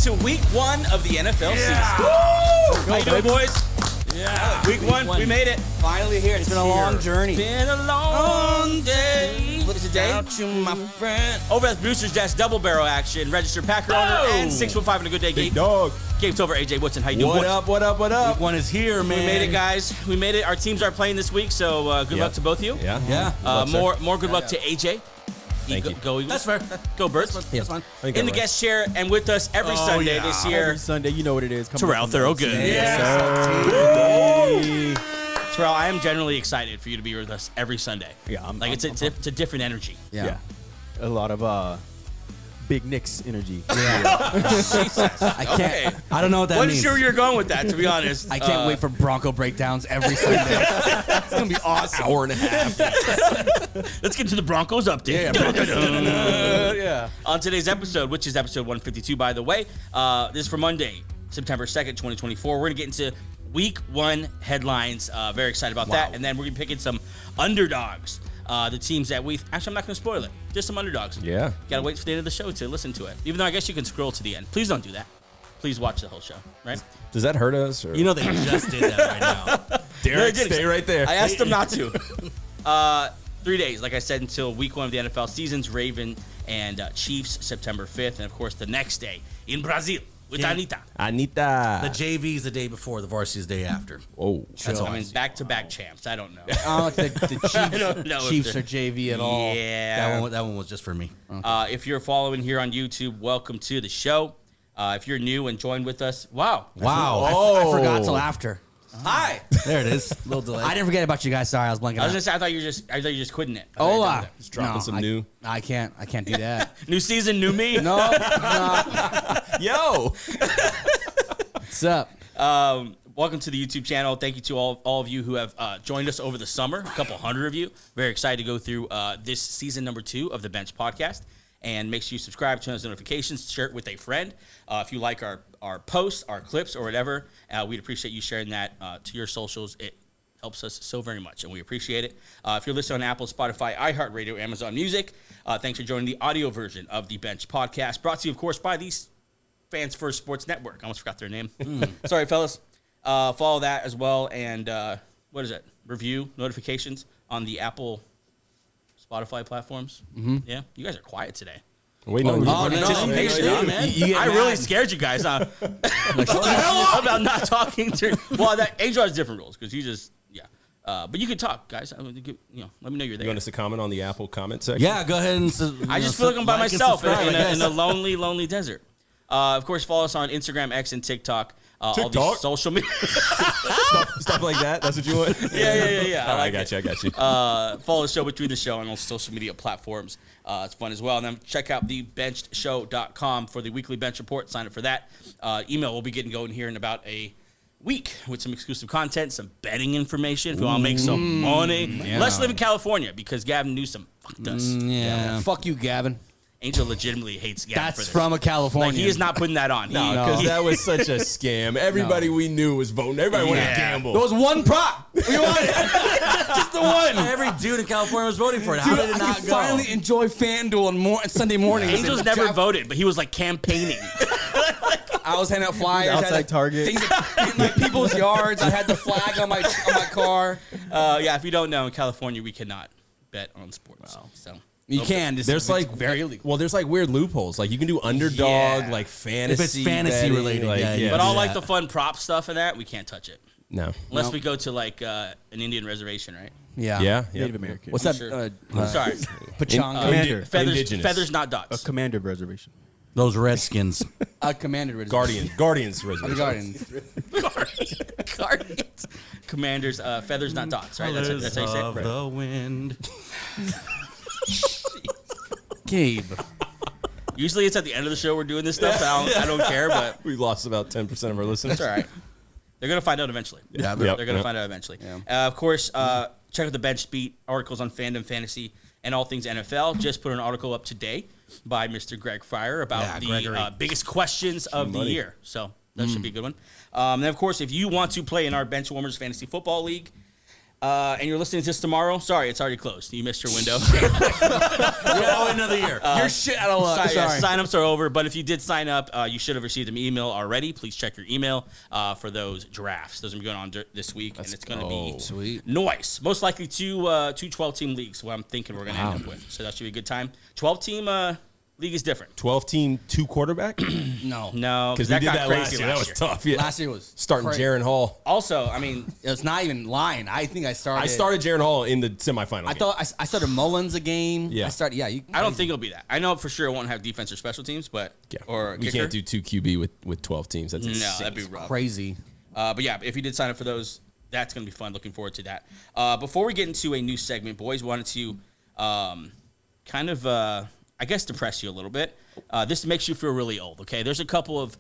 into week 1 of the NFL season. How you doing, boys? Yeah. Week one, we made it. Finally here. It's been a long journey. Been a long day. What is it, day? Without you, my friend. Over at Brewster's Desk, double barrel action. Registered Packer owner and 6'5" and a good day. Big dog. Gabe's over. AJ Woodson, how you doing? What up? Week 1 is here, man. We made it, guys. We made it. Our teams are playing this week, so good luck to both of you. Yeah. More good luck to AJ. Thank you. Go Eagles. That's fair. Go Birds. That's fine. In the guest chair and with us every Sunday this year. Every Sunday, you know what it is. Terrell Thorogood. Yes. Terrell, I am generally excited for you to be with us every Sunday. Yeah, it's a different energy. Yeah. A lot of Big Nick's energy. Jesus. I can't. Okay. I don't know what that Wasn't means. sure where you're going with that, to be honest. I can't wait for Bronco breakdowns every Sunday. It's gonna be awesome. Hour and a half. Let's get to the Broncos update. Yeah. On today's episode, which is episode 152, by the way, this is for Monday, September 2nd, 2024. We're going to get into week 1 headlines. Very excited about that. And then we're going to pick in some underdogs. The teams that actually, I'm not going to spoil it. Just some underdogs. Yeah. Got to wait for the end of the show to listen to it. Even though I guess you can scroll to the end. Please don't do that. Please watch the whole show, right? Does that hurt us? Or? You know they just did that right now. Derek, No, stay right there. I asked them not to. 3 days, like I said, until week 1 of the NFL seasons. Raven and Chiefs, September 5th. And, of course, the next day in Brazil with Anita. Anita. The JV's the day before, the varsity's the day after. Oh. That's all. I mean, back-to-back champs. I don't know. I don't think the don't know if Chiefs they're- are JV at all. Yeah. That one was just for me. If you're following here on YouTube, welcome to the show. If you're new and joined with us, wow. Wow. I forgot till after. Hi. There it is. A little delay. I didn't forget about you guys. Sorry, I was blanking I was out. gonna say I thought you were just quitting it. I thought you were done Hola. with Just dropping some new. I can't do that. it. New season, new me. No. Yo. What's up? Welcome to the YouTube channel. Thank you to all of you who have joined us over the summer. A couple hundred of you. Very excited to go through this season number 2 of the Bench Podcast. And make sure you subscribe, turn on those notifications, share it with a friend. If you like our posts, our clips, or whatever, we'd appreciate you sharing that to your socials. It helps us so very much, and we appreciate it. If you're listening on Apple, Spotify, iHeartRadio, Amazon Music, thanks for joining the audio version of the Bench Podcast, brought to you, of course, by the Fans First Sports Network. I almost forgot their name. Sorry, fellas. Follow that as well, and what is it? Review notifications on the Apple, Spotify platforms. Yeah, you guys are quiet today. Wait, no. Anticipation, no, huh, man? You get I mad. really scared you guys, huh? Shut the hell up about not talking to. Well, that Angel has different rules because you just but you can talk, guys. I mean, let me know you're there. You want us to comment on the Apple comment section? Yeah, go ahead and. I just feel like I'm by myself in a lonely. lonely desert. Of course, follow us on Instagram, X, and TikTok. All these TikTok? social media. Stuff like that. That's what you want? Yeah. All right, like I got you. Follow the show between the show on all social media platforms. It's fun as well. And then check out thebenchedshow.com for the weekly bench report. Sign up for that. Email will be getting going here in about a week with some exclusive content, some betting information if you want to make some money. Yeah. Let's live in California because Gavin Newsom fucked us. Yeah. Fuck you, Gavin. Angel legitimately hates Gavin for That's this. from a California. Like, he is not putting that on. No, because that was such a scam. Everybody we knew was voting. Everybody wanted to gamble. There was one prop. We wanted just the one. Every dude in California was voting for it. How Dude, did it I not could go? finally enjoy FanDuel on Sunday mornings. Angel's never voted, but he was like campaigning. I was handing out flyers. Outside had Target. Things in like people's yards. I had the flag on my car. If you don't know, in California, we cannot bet on sports. Wow. So You can. Just, There's like very illegal. Well, there's like weird loopholes. Like you can do underdog, Yeah. like fantasy. If it's fantasy betting, related, like, yeah. But all do like that. the fun prop stuff and that, we can't touch it. No. Unless we go to like an Indian reservation, right? Yeah. Native American. What's that? Sure. Sorry. Pachanga. Commander. Indigenous. Feathers, not A dots. commander reservation. Those Redskins. Commander reservation. Guardians The reservation. Guardians. Guardians. Commanders, feathers, not dots, right? That's how you say it. Right. The wind. Gabe. Usually it's at the end of the show we're doing this stuff. I don't care, but We lost about 10% of our listeners. it's all right. They're going to find out eventually. Yeah, They're going to Yep. find out eventually. Yeah. Of course, check out the Bench Beat, articles on fandom, fantasy, and all things NFL. Just put an article up today by Mr. Greg Fryer about the biggest questions of the year. So that should be a good one. And, of course, if you want to play in our Bench Warmers Fantasy Football League, And you're listening to this tomorrow. Sorry, it's already closed. You missed your window. Another year. You're shit out of luck. Sorry. Sign-ups are over, but if you did sign up, you should have received an email already. Please check your email for those drafts. Those are going on this week, and it's going to be sweet. Nice. Most likely two 12-team leagues, what I'm thinking we're going to end up with. So that should be a good time. 12-team league is different. 12-team, 2 quarterback? No, Because we did got that crazy last year. That was tough. Yeah. Last year was Starting crazy. Jaron Hall. Also, I mean, It's not even lying. I think I started. I started Jaron Hall in the semifinal. I thought I started Mullins a game. Yeah. I started. Yeah. I don't think it'll be that. I know for sure it won't have defense or special teams, but or we kicker. can't do 2 QB with 12 teams. That's No, insane. that'd be rough. crazy. But yeah, if you did sign up for those, that's going to be fun. Looking forward to that. Before we get into a new segment, boys, wanted to kind of, I guess, depress you a little bit. This makes you feel really old, okay? There's a couple of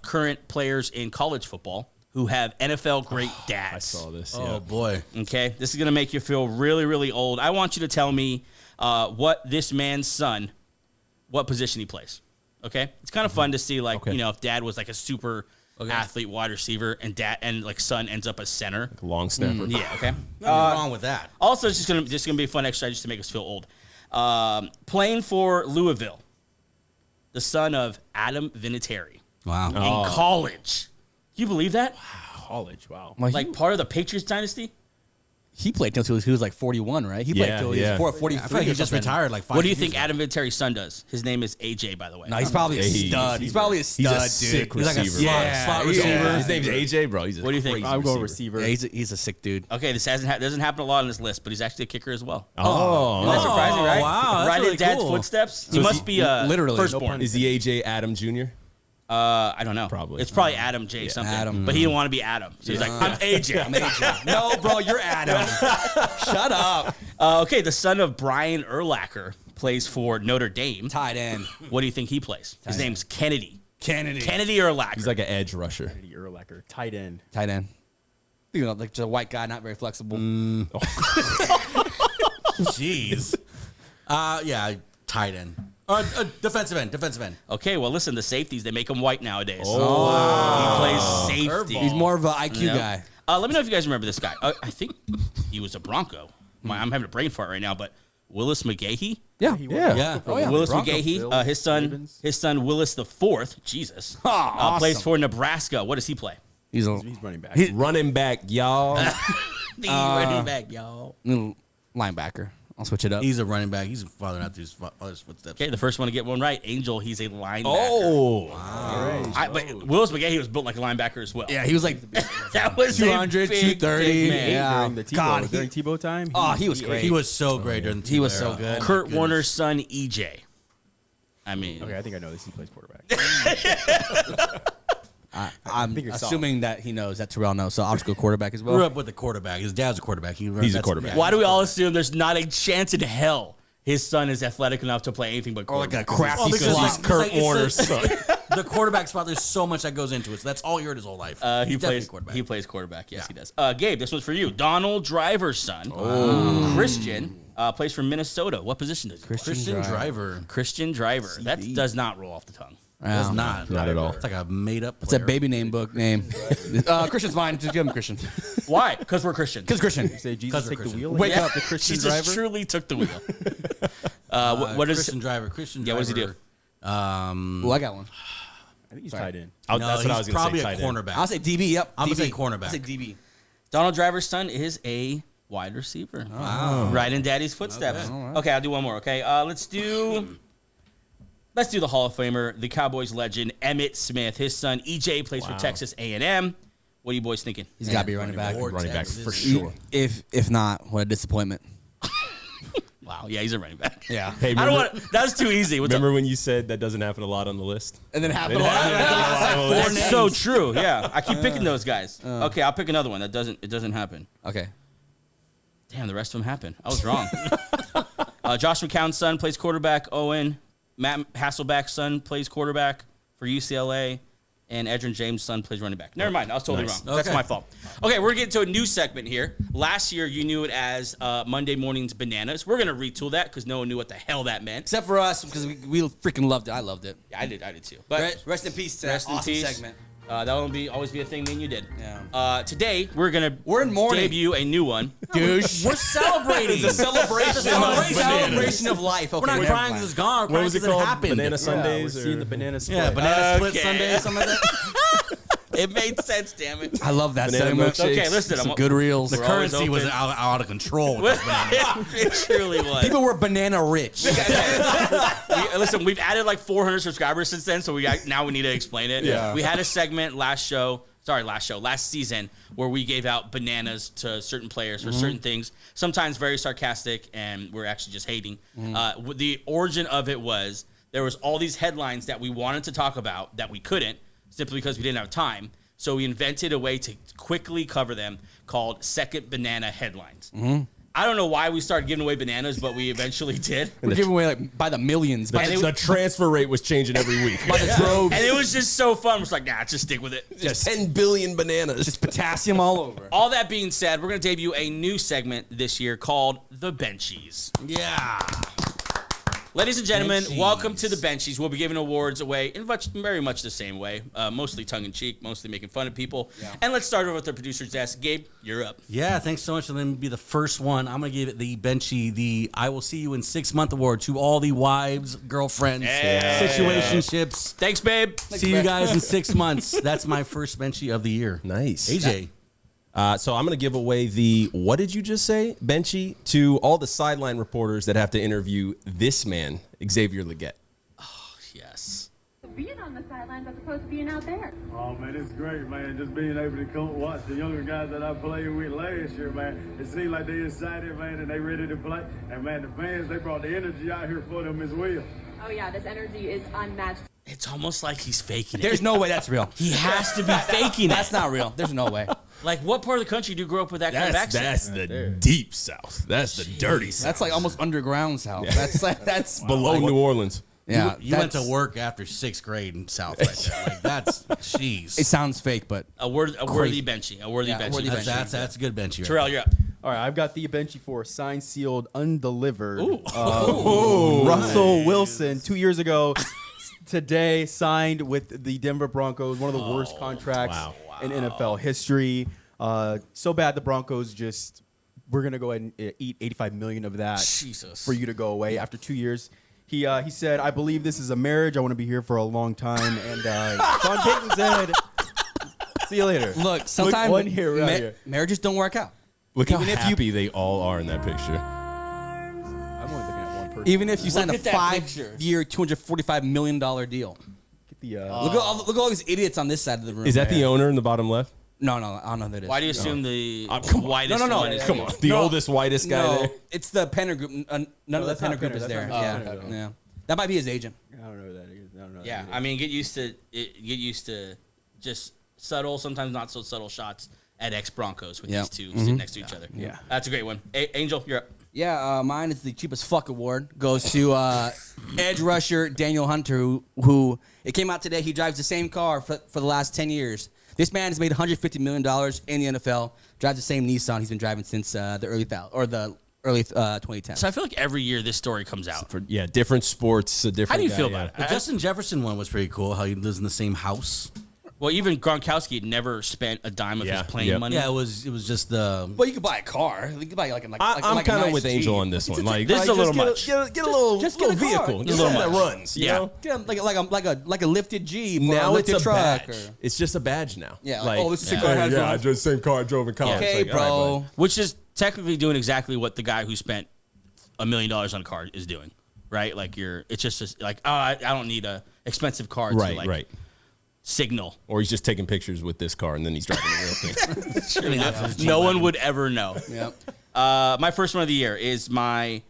current players in college football who have NFL great dads. I saw this. Oh, Yeah. boy. Okay? This is going to make you feel really, really old. I want you to tell me what this man's son, what position he plays. Okay? It's kind of fun to see, like, Okay. you know, if dad was like a super athlete wide receiver and like son ends up a center. Long snapper. Yeah, okay. Nothing wrong with that. Also, it's just gonna be a fun exercise just to make us feel old. Playing for Louisville, the son of Adam Vinatieri Wow. in college. Can you believe that? College. Wow. Like part of the Patriots dynasty. He played till he was like 41, right? He played Yeah, till he yeah. was 43. I feel like he just retired like 5 What do you years think ago. Adam Vinatieri's son does? His name is AJ, by the way. No, he's probably a He's stud. He's probably a stud, He's a dude. sick He's like a receiver. slot receiver. His name's AJ, bro. He's a What do you think? crazy I'll go receiver. receiver. Yeah, he's a sick dude. Okay, this doesn't happen a lot on this list, but he's actually a kicker as well. Oh. Isn't that surprising, right? wow, that's Right really in dad's cool. footsteps. So He is must he- be a literally, no firstborn. pun Is he AJ Adam Jr.? I don't know. Probably. It's probably Adam J something. Adam. But he didn't want to be Adam. So he's like, I'm AJ. I'm AJ. No, bro, you're Adam. Shut up. Okay, the son of Brian Urlacher plays for Notre Dame. Tight end. What do you think he plays? His name's Kennedy. Kennedy. Kennedy Urlacher. He's like an edge rusher. Eddie Urlacher, tight end. Tight end. You know, like just a white guy, not very flexible. Jeez. Yeah, tight end. Defensive end. Okay, well, listen, the safeties, they make them white nowadays. He plays safety. Curveball. He's more of an IQ Yep. guy. Let me know if you guys remember this guy. I think he was a Bronco. I'm having a brain fart right now, but Willis McGahee? Yeah. Yeah. Oh, yeah. Willis Broncos, McGahee, Bills, his son Willis the Fourth, Jesus, awesome. plays for Nebraska. What does he play? He's a He's running back. Running back, y'all. The running back, y'all. little linebacker. I'll switch it up. He's a running back. He's following out his father's footsteps. Okay, the first one to get one right, Angel, he's a linebacker. Oh. But Willis McGahee was built like a linebacker as well. Yeah, he was like That was 200, a big, 230. big man. Yeah. During the Tebow, God, during Tebow time. Oh, he was great. He was so great during the He was Tebow so era. good. Oh, my Kurt goodness. Warner's son, EJ. I mean, Okay, I think I know this. He plays quarterback. I'm think you're assuming that he knows, that Terrell knows, so I'll just go quarterback as Grew well. up with the quarterback. His dad's a quarterback. He's a That's- quarterback. why do we all assume there's not a chance in hell his son is athletic enough to play anything but Or like a quarterback? crafty because slot. he's Kurt like, it's Warner's son. The quarterback spot. There's so much that goes into it. So that's all he heard his whole life. He He's definitely plays a quarterback. He plays quarterback. Yes, Yeah. he does. Gabe, this one's for you. Donald Driver's son, Christian, plays for Minnesota. What position does he play? Christian Driver. Christian Driver. That does not roll off the tongue. Does not. Not at all. It's like a made up. It's a baby name book name. Christian's fine. Just give him Christian. Why? Because we're Christians. Because Christian. Say Jesus, Because of take the Christian. wheel. Wake Yeah. up, the Christian Jesus driver. truly took the wheel. What is Christian Driver? Christian Yeah, Driver. what does he do? Well, I got one. I think he's tight end. No, That's what I was he's going probably to say. a tight end. cornerback. I'll say DB. Yep. I'm DB. gonna say cornerback. I'll say DB. Donald Driver's son is a wide receiver. Wow. Right in daddy's footsteps. Okay, I'll do one more, okay? Let's do the Hall of Famer, the Cowboys legend, Emmitt Smith. His son, EJ, plays for Texas A&M. What are you boys thinking? He's got to be running back. Running back Texas. for sure. If not, what a disappointment. Wow, yeah, he's a running back. Yeah. Hey, I don't remember, want. That was too easy. What's remember when you said that doesn't happen a lot on the list? And then happened. up? That's so true. Yeah, I keep picking those guys. Okay, I'll pick another one. It doesn't happen. Okay. Damn, the rest of them happen. I was wrong. Josh McCown's son plays quarterback. Owen. Matt Hasselbeck's son plays quarterback for UCLA. And Edgerrin James' son plays running back. Never mind. I was totally Nice. wrong. That's Okay. my fault. Okay, we're getting to a new segment here. Last year, you knew it as Monday Morning's Bananas. We're going to retool that because no one knew what the hell that meant. Except for us, because we freaking loved it. I loved it. Yeah, I did too. But Rest in peace to that Rest in awesome peace. segment. That'll always be a thing me and you did. Yeah. Today we're in mourning. debut a new one. Douche. We're celebrating. It's a celebration. It's a celebration. Celebration of life. Okay, We're not never crying mind. because it's gone. We're What crying was it because called? happened. Banana We're Sundays? seeing or- the banana split. Yeah, banana split Okay. Sunday, something like that. It made sense, damn it. I love that Banana segment. milkshakes. Okay, listen. Some I'm, good reels. The We're always currency was open. out of control. with those bananas. It truly was. People were banana rich. Listen, we've added like 400 subscribers since then, so now we need to explain it. Yeah. We had a segment last season where we gave out bananas to certain players for certain things, sometimes very sarcastic, and we're actually just hating. The origin of it was there was all these headlines that we wanted to talk about that we couldn't simply because we didn't have time. So we invented a way to quickly cover them called Second Banana Headlines. I don't know why we started giving away bananas, but we eventually did. We're giving away like by the millions. By The transfer rate was changing every week. the droves. And it was just so fun. It's like, nah, just stick with it. Just 10 billion bananas. Just potassium all over. All that being said, we're going to debut a new segment this year called The Benchies. Yeah. Ladies and gentlemen, Benchies. welcome to The Benchies. We'll be giving awards away in very much the same way, mostly tongue-in-cheek, mostly making fun of people. Yeah. And let's start over with the producer's desk. Gabe, you're up. Yeah, thanks so much. And let me be the first one. I'm going to give it the Benchy, the I Will See You in 6 Month award to all the wives, girlfriends, situationships. Thanks, babe. See you guys in 6 months. That's my first Benchy of the year. Nice. AJ. So I'm going to give away the, what did you just say, Benchy, to all the sideline reporters that have to interview this man, Xavier Legette. Yes. Being on the sidelines as opposed to being out there. Oh, man, it's great, man. Just being able to come watch the younger guys that I played with last year, man. It seems like they're excited, man, and they ready to play. And, man, the fans, they brought the energy out here for them as well. Oh yeah, this energy is unmatched. It's almost like he's faking it. There's no way that's real. He has to be faking it. That's not real. There's no way. Like, what part of the country do you grow up with that kind of accent? That's the deep South. That's the dirty South. That's like almost underground South. That's below New Orleans. Yeah, You went to that's- work after 6th grade in South right there. Like, that's, jeez. It sounds fake, but A worthy Benchy. A worthy Yeah, Benchy. worthy That's a good Benchy. Terrell, you're up. All right, I've got the Benchy for signed, sealed, undelivered. Russell Wilson, 2 years ago, today signed with the Denver Broncos, one of the worst contracts in NFL history. So bad the Broncos we're going to go ahead and eat $85 million of that Jesus. for you to go away after 2 years. He said, I believe this is a marriage. I want to be here for a long time. And Sean Payton said, see you later. look, sometimes one here, right here. marriages don't work out. Look how Even if you- happy they all are in that picture. I'm only looking at one person. Even if you sign a at that picture. 5-year, $245 million deal. Get the, Look at all these idiots on this side of the room. Is that the owner in the bottom left? No, I don't know who that is. Why do you assume the come on. whitest No. one is Come on. The oldest, whitest guy No, there. it's the Penner Group. None of the that's not Penner Group Penner. is That's there. not Yeah, Penner, though. yeah. That might be his agent. I don't know who that is. I don't know. Yeah, I mean, get used to just subtle, sometimes not so subtle shots at ex-Broncos with Yeah. these two sitting next to each other. Yeah. That's a great one. Angel, you're up. Yeah, mine is the cheapest fuck award. Goes to edge rusher Daniel Hunter, who it came out today. He drives the same car for the last 10 years. This man has made $150 million in the NFL. Drives the same Nissan he's been driving since the early 2010s. So I feel like every year this story comes out. Different sports, a different How do you guy, feel yeah. about The it? Justin Jefferson one was pretty cool, how he lives in the same house. Well, even Gronkowski had never spent a dime of Yeah, his playing yep. money. Yeah, it was just the... Well, you could buy a car. You could buy like I'm a kind of nice with Angel Jeep. on this one. Like, This is a little much. Get a little, just get a car. vehicle. Just Just a little that much. runs. You Yeah. know? Yeah, like a lifted Jeep. or Now a it's lifted a truck. badge. Or, It's just a badge now. Yeah, like, oh, this is a car I yeah, drove. I just same car I drove in college. okay, Like, all right, bro. bud. Which is technically doing exactly what the guy who spent $1 million on a car is doing, right? Like it's just like, oh, I don't need a expensive car to like signal. Or he's just taking pictures with this car and then he's driving the real thing. No one would ever know. Yep. My first one of the year is my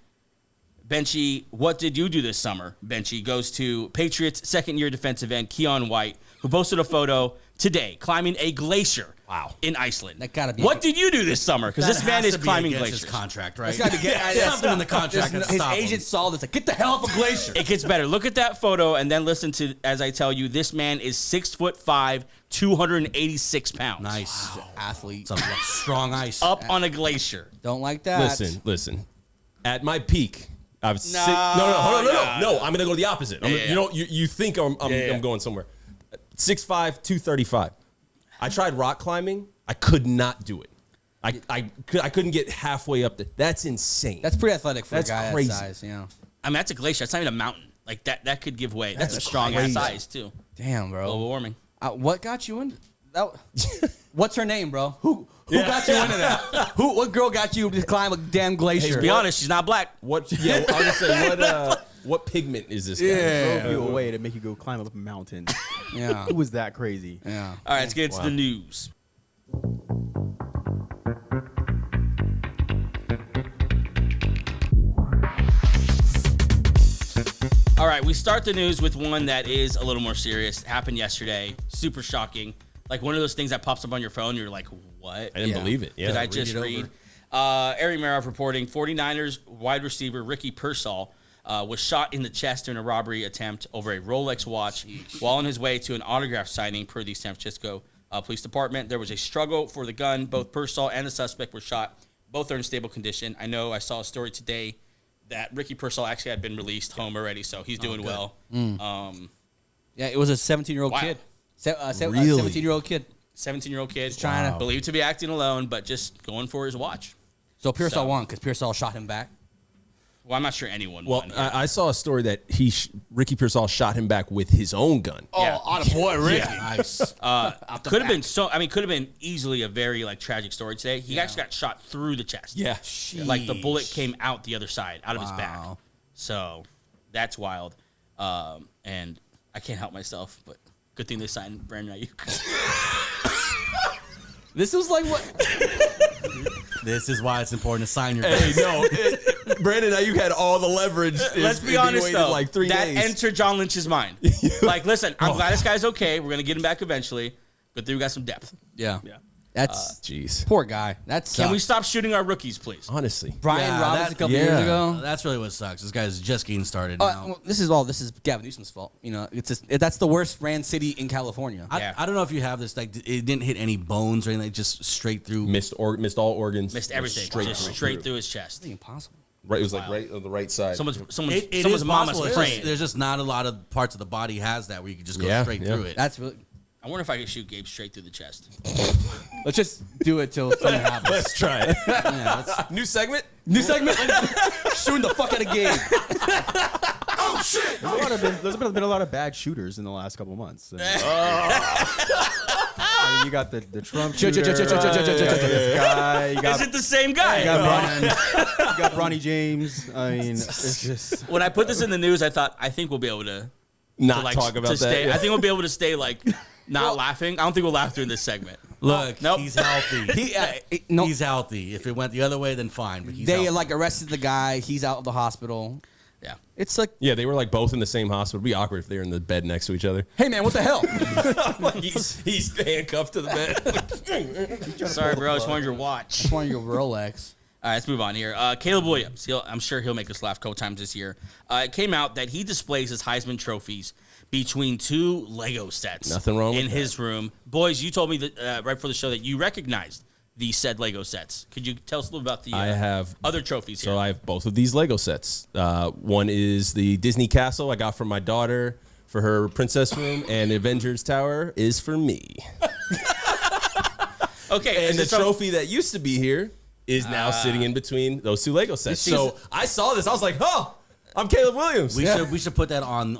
Benchy. What did you do this summer? Benchy goes to Patriots second-year defensive end Keon White, who posted a photo today climbing a glacier. Wow. In Iceland. That gotta be- What did you do this summer? Because this man is climbing his glaciers. contract, right? It's got to get something in the contract. His to stop him. agent saw this. Like, get the hell off a glacier. It gets better. Look at that photo and then listen to as I tell you. This man is 6'5", 286 pounds. Nice. Athlete. Some strong ice. Up on a glacier. Don't like that. Listen. At my peak, I was No, hold on, no. no. I'm gonna go the opposite. Yeah. You think I'm going somewhere. 6'5", 235. I tried rock climbing. I could not do it. I couldn't get halfway up there. That's insane. That's pretty athletic for That's a guy crazy. that size. Yeah. I mean, that's a glacier. That's not even a mountain. Like that could give way. That's a strong crazy. ass size too. Damn, bro. Global warming. What got you in? What's her name, bro? Who got you into that? What girl got you to climb a damn glacier? To be honest, she's not black. What? Yeah, I was gonna say what pigment is this guy? Drove you away to make you go climb up a mountain. Yeah. Who was that crazy? Yeah. All right, let's get into the news. All right, we start the news with one that is a little more serious. It happened yesterday. Super shocking. Like one of those things that pops up on your phone. You're like, what? I didn't believe it. Yeah, Did I just read? Ari Meroff reporting 49ers wide receiver Ricky Pearsall was shot in the chest during a robbery attempt over a Rolex watch while on his way to an autograph signing per the San Francisco Police Department. There was a struggle for the gun. Both Pearsall and the suspect were shot. Both are in stable condition. I know I saw a story today that Ricky Pearsall actually had been released home already, so he's doing well. Yeah, it was a 17-year-old Wow. kid. Really? 17-year-old kid. 17-year-old kid, trying to- believed to be acting alone, but just going for his watch. So Pearsall So- won because Pearsall shot him back. Well, I'm not sure anyone Well, won. I saw a story that Ricky Pearsall shot him back with his own gun. Yeah. Oh, a boy, Ricky. Nice. Could have been could have been easily a very like tragic story today. He actually got shot through the chest. Yeah. Like the bullet came out the other side, out of his back. Wow. So that's wild. And I can't help myself, but good thing they signed Brandon Ayuk. This was like what? This is why it's important to sign your Hey, guys. no, Brandon Ayuk had all the leverage. Let's if be he honest waited though. like 3 that days. entered John Lynch's mind. Like, listen, I'm glad this guy's okay. We're gonna get him back eventually. Good thing we got some depth. Yeah. That's Jeez. poor guy. That's Can we stop shooting our rookies, please? Honestly. Brian Yeah, Robbins that- a couple years ago. That's really what sucks. This guy's just getting started now. Well, this is Gavin Newsom's fault. You know, it's just, that's the worst ran city in California. Yeah. I don't know if you have this. Like, it didn't hit any bones or anything. Just straight through. Missed all organs. Missed everything. Just straight through his chest. Impossible. Right, it was like right on the right side. Someone's It is mom possible. was It's praying. just- There's just not a lot of parts of the body has that where you can just go Yeah, straight yeah. through it. That's really. I wonder if I could shoot Gabe straight through the chest. Let's just do it till something happens. Let's try it. Yeah, let's- New segment. New segment. Shooting the fuck out of Gabe. There's been a lot of bad shooters in the last couple months. I mean, you got the Trump shooter. You got this guy. You Is got, it the same guy? you got Ronnie James. I mean, it's just. When I put this in the news, I thought I think we'll be able to Not like, talk about to that. stay. yeah. I think we'll be able to stay like not laughing. I don't think we'll laugh during this segment. Look, Nope. he's healthy. No, He's healthy. If it went the other way, then fine. But he's they healthy. like arrested the guy. He's out of the hospital. Yeah. It's like, Yeah, they were like both in the same hospital. It'd be awkward if they were in the bed next to each other. hey man, what the hell? Like he's handcuffed to the bed. Sorry, bro. I just wanted your watch. It's one of your Rolex. All right, let's move on here. Caleb Williams. I'm sure he'll make us laugh a couple times this year. It came out that he displays his Heisman trophies between two Lego sets. Nothing wrong in with his room. Boys, you told me that right before the show that you recognized these said Lego sets. Could you tell us a little about the I have other trophies here? So I have both of these Lego sets. One is the Disney Castle I got from my daughter for her princess room, and Avengers Tower is for me. Okay, And the trophy that used to be here is now sitting in between those two Lego sets. So I saw this. I was like, oh, I'm Caleb Williams. We should put that on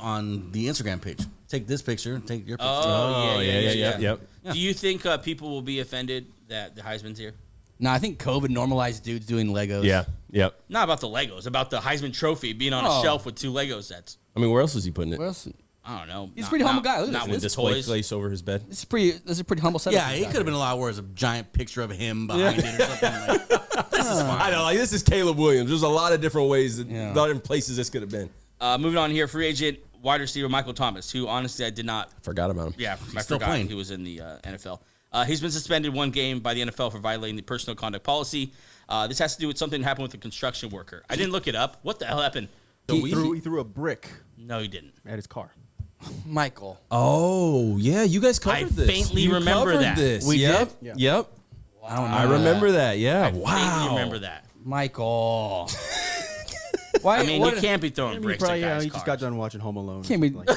the Instagram page. Take this picture. Take your picture. Oh, yeah. Yep. Do you think people will be offended that the Heisman's here? No, I think COVID normalized dudes doing Legos. Yeah. Yep. Not about the Legos, about the Heisman trophy being on a Oh. shelf with two Lego sets. I mean, where else was he putting it? What else? I don't know. He's a pretty humble guy. Look at Not this. with Display toys. place over his bed. This is a pretty humble setup. Yeah, it could have been a lot worse. A giant picture of him behind it or something. Like, this is fine. I know, like this is Caleb Williams. There's a lot of different ways, Yeah. a lot of different places this could have been. Moving on here, free agent wide receiver Michael Thomas, who honestly I did not. Forgot about him. Yeah, I still forgot playing. he was in the NFL. He's been suspended one game by the NFL for violating the personal conduct policy. This has to do with something that happened with a construction worker. I didn't look it up. What the hell happened? He threw a brick No, he didn't. at his car. Michael. Oh, yeah, you guys covered I this. faintly You remember covered that. This. We yep. did? Yep. I don't know. I remember that. Yeah. I faintly Wow. remember that. Michael. Why? I mean, what- you can't be throwing bricks at guys' he cars. just got done watching Home Alone. Can't be. Like,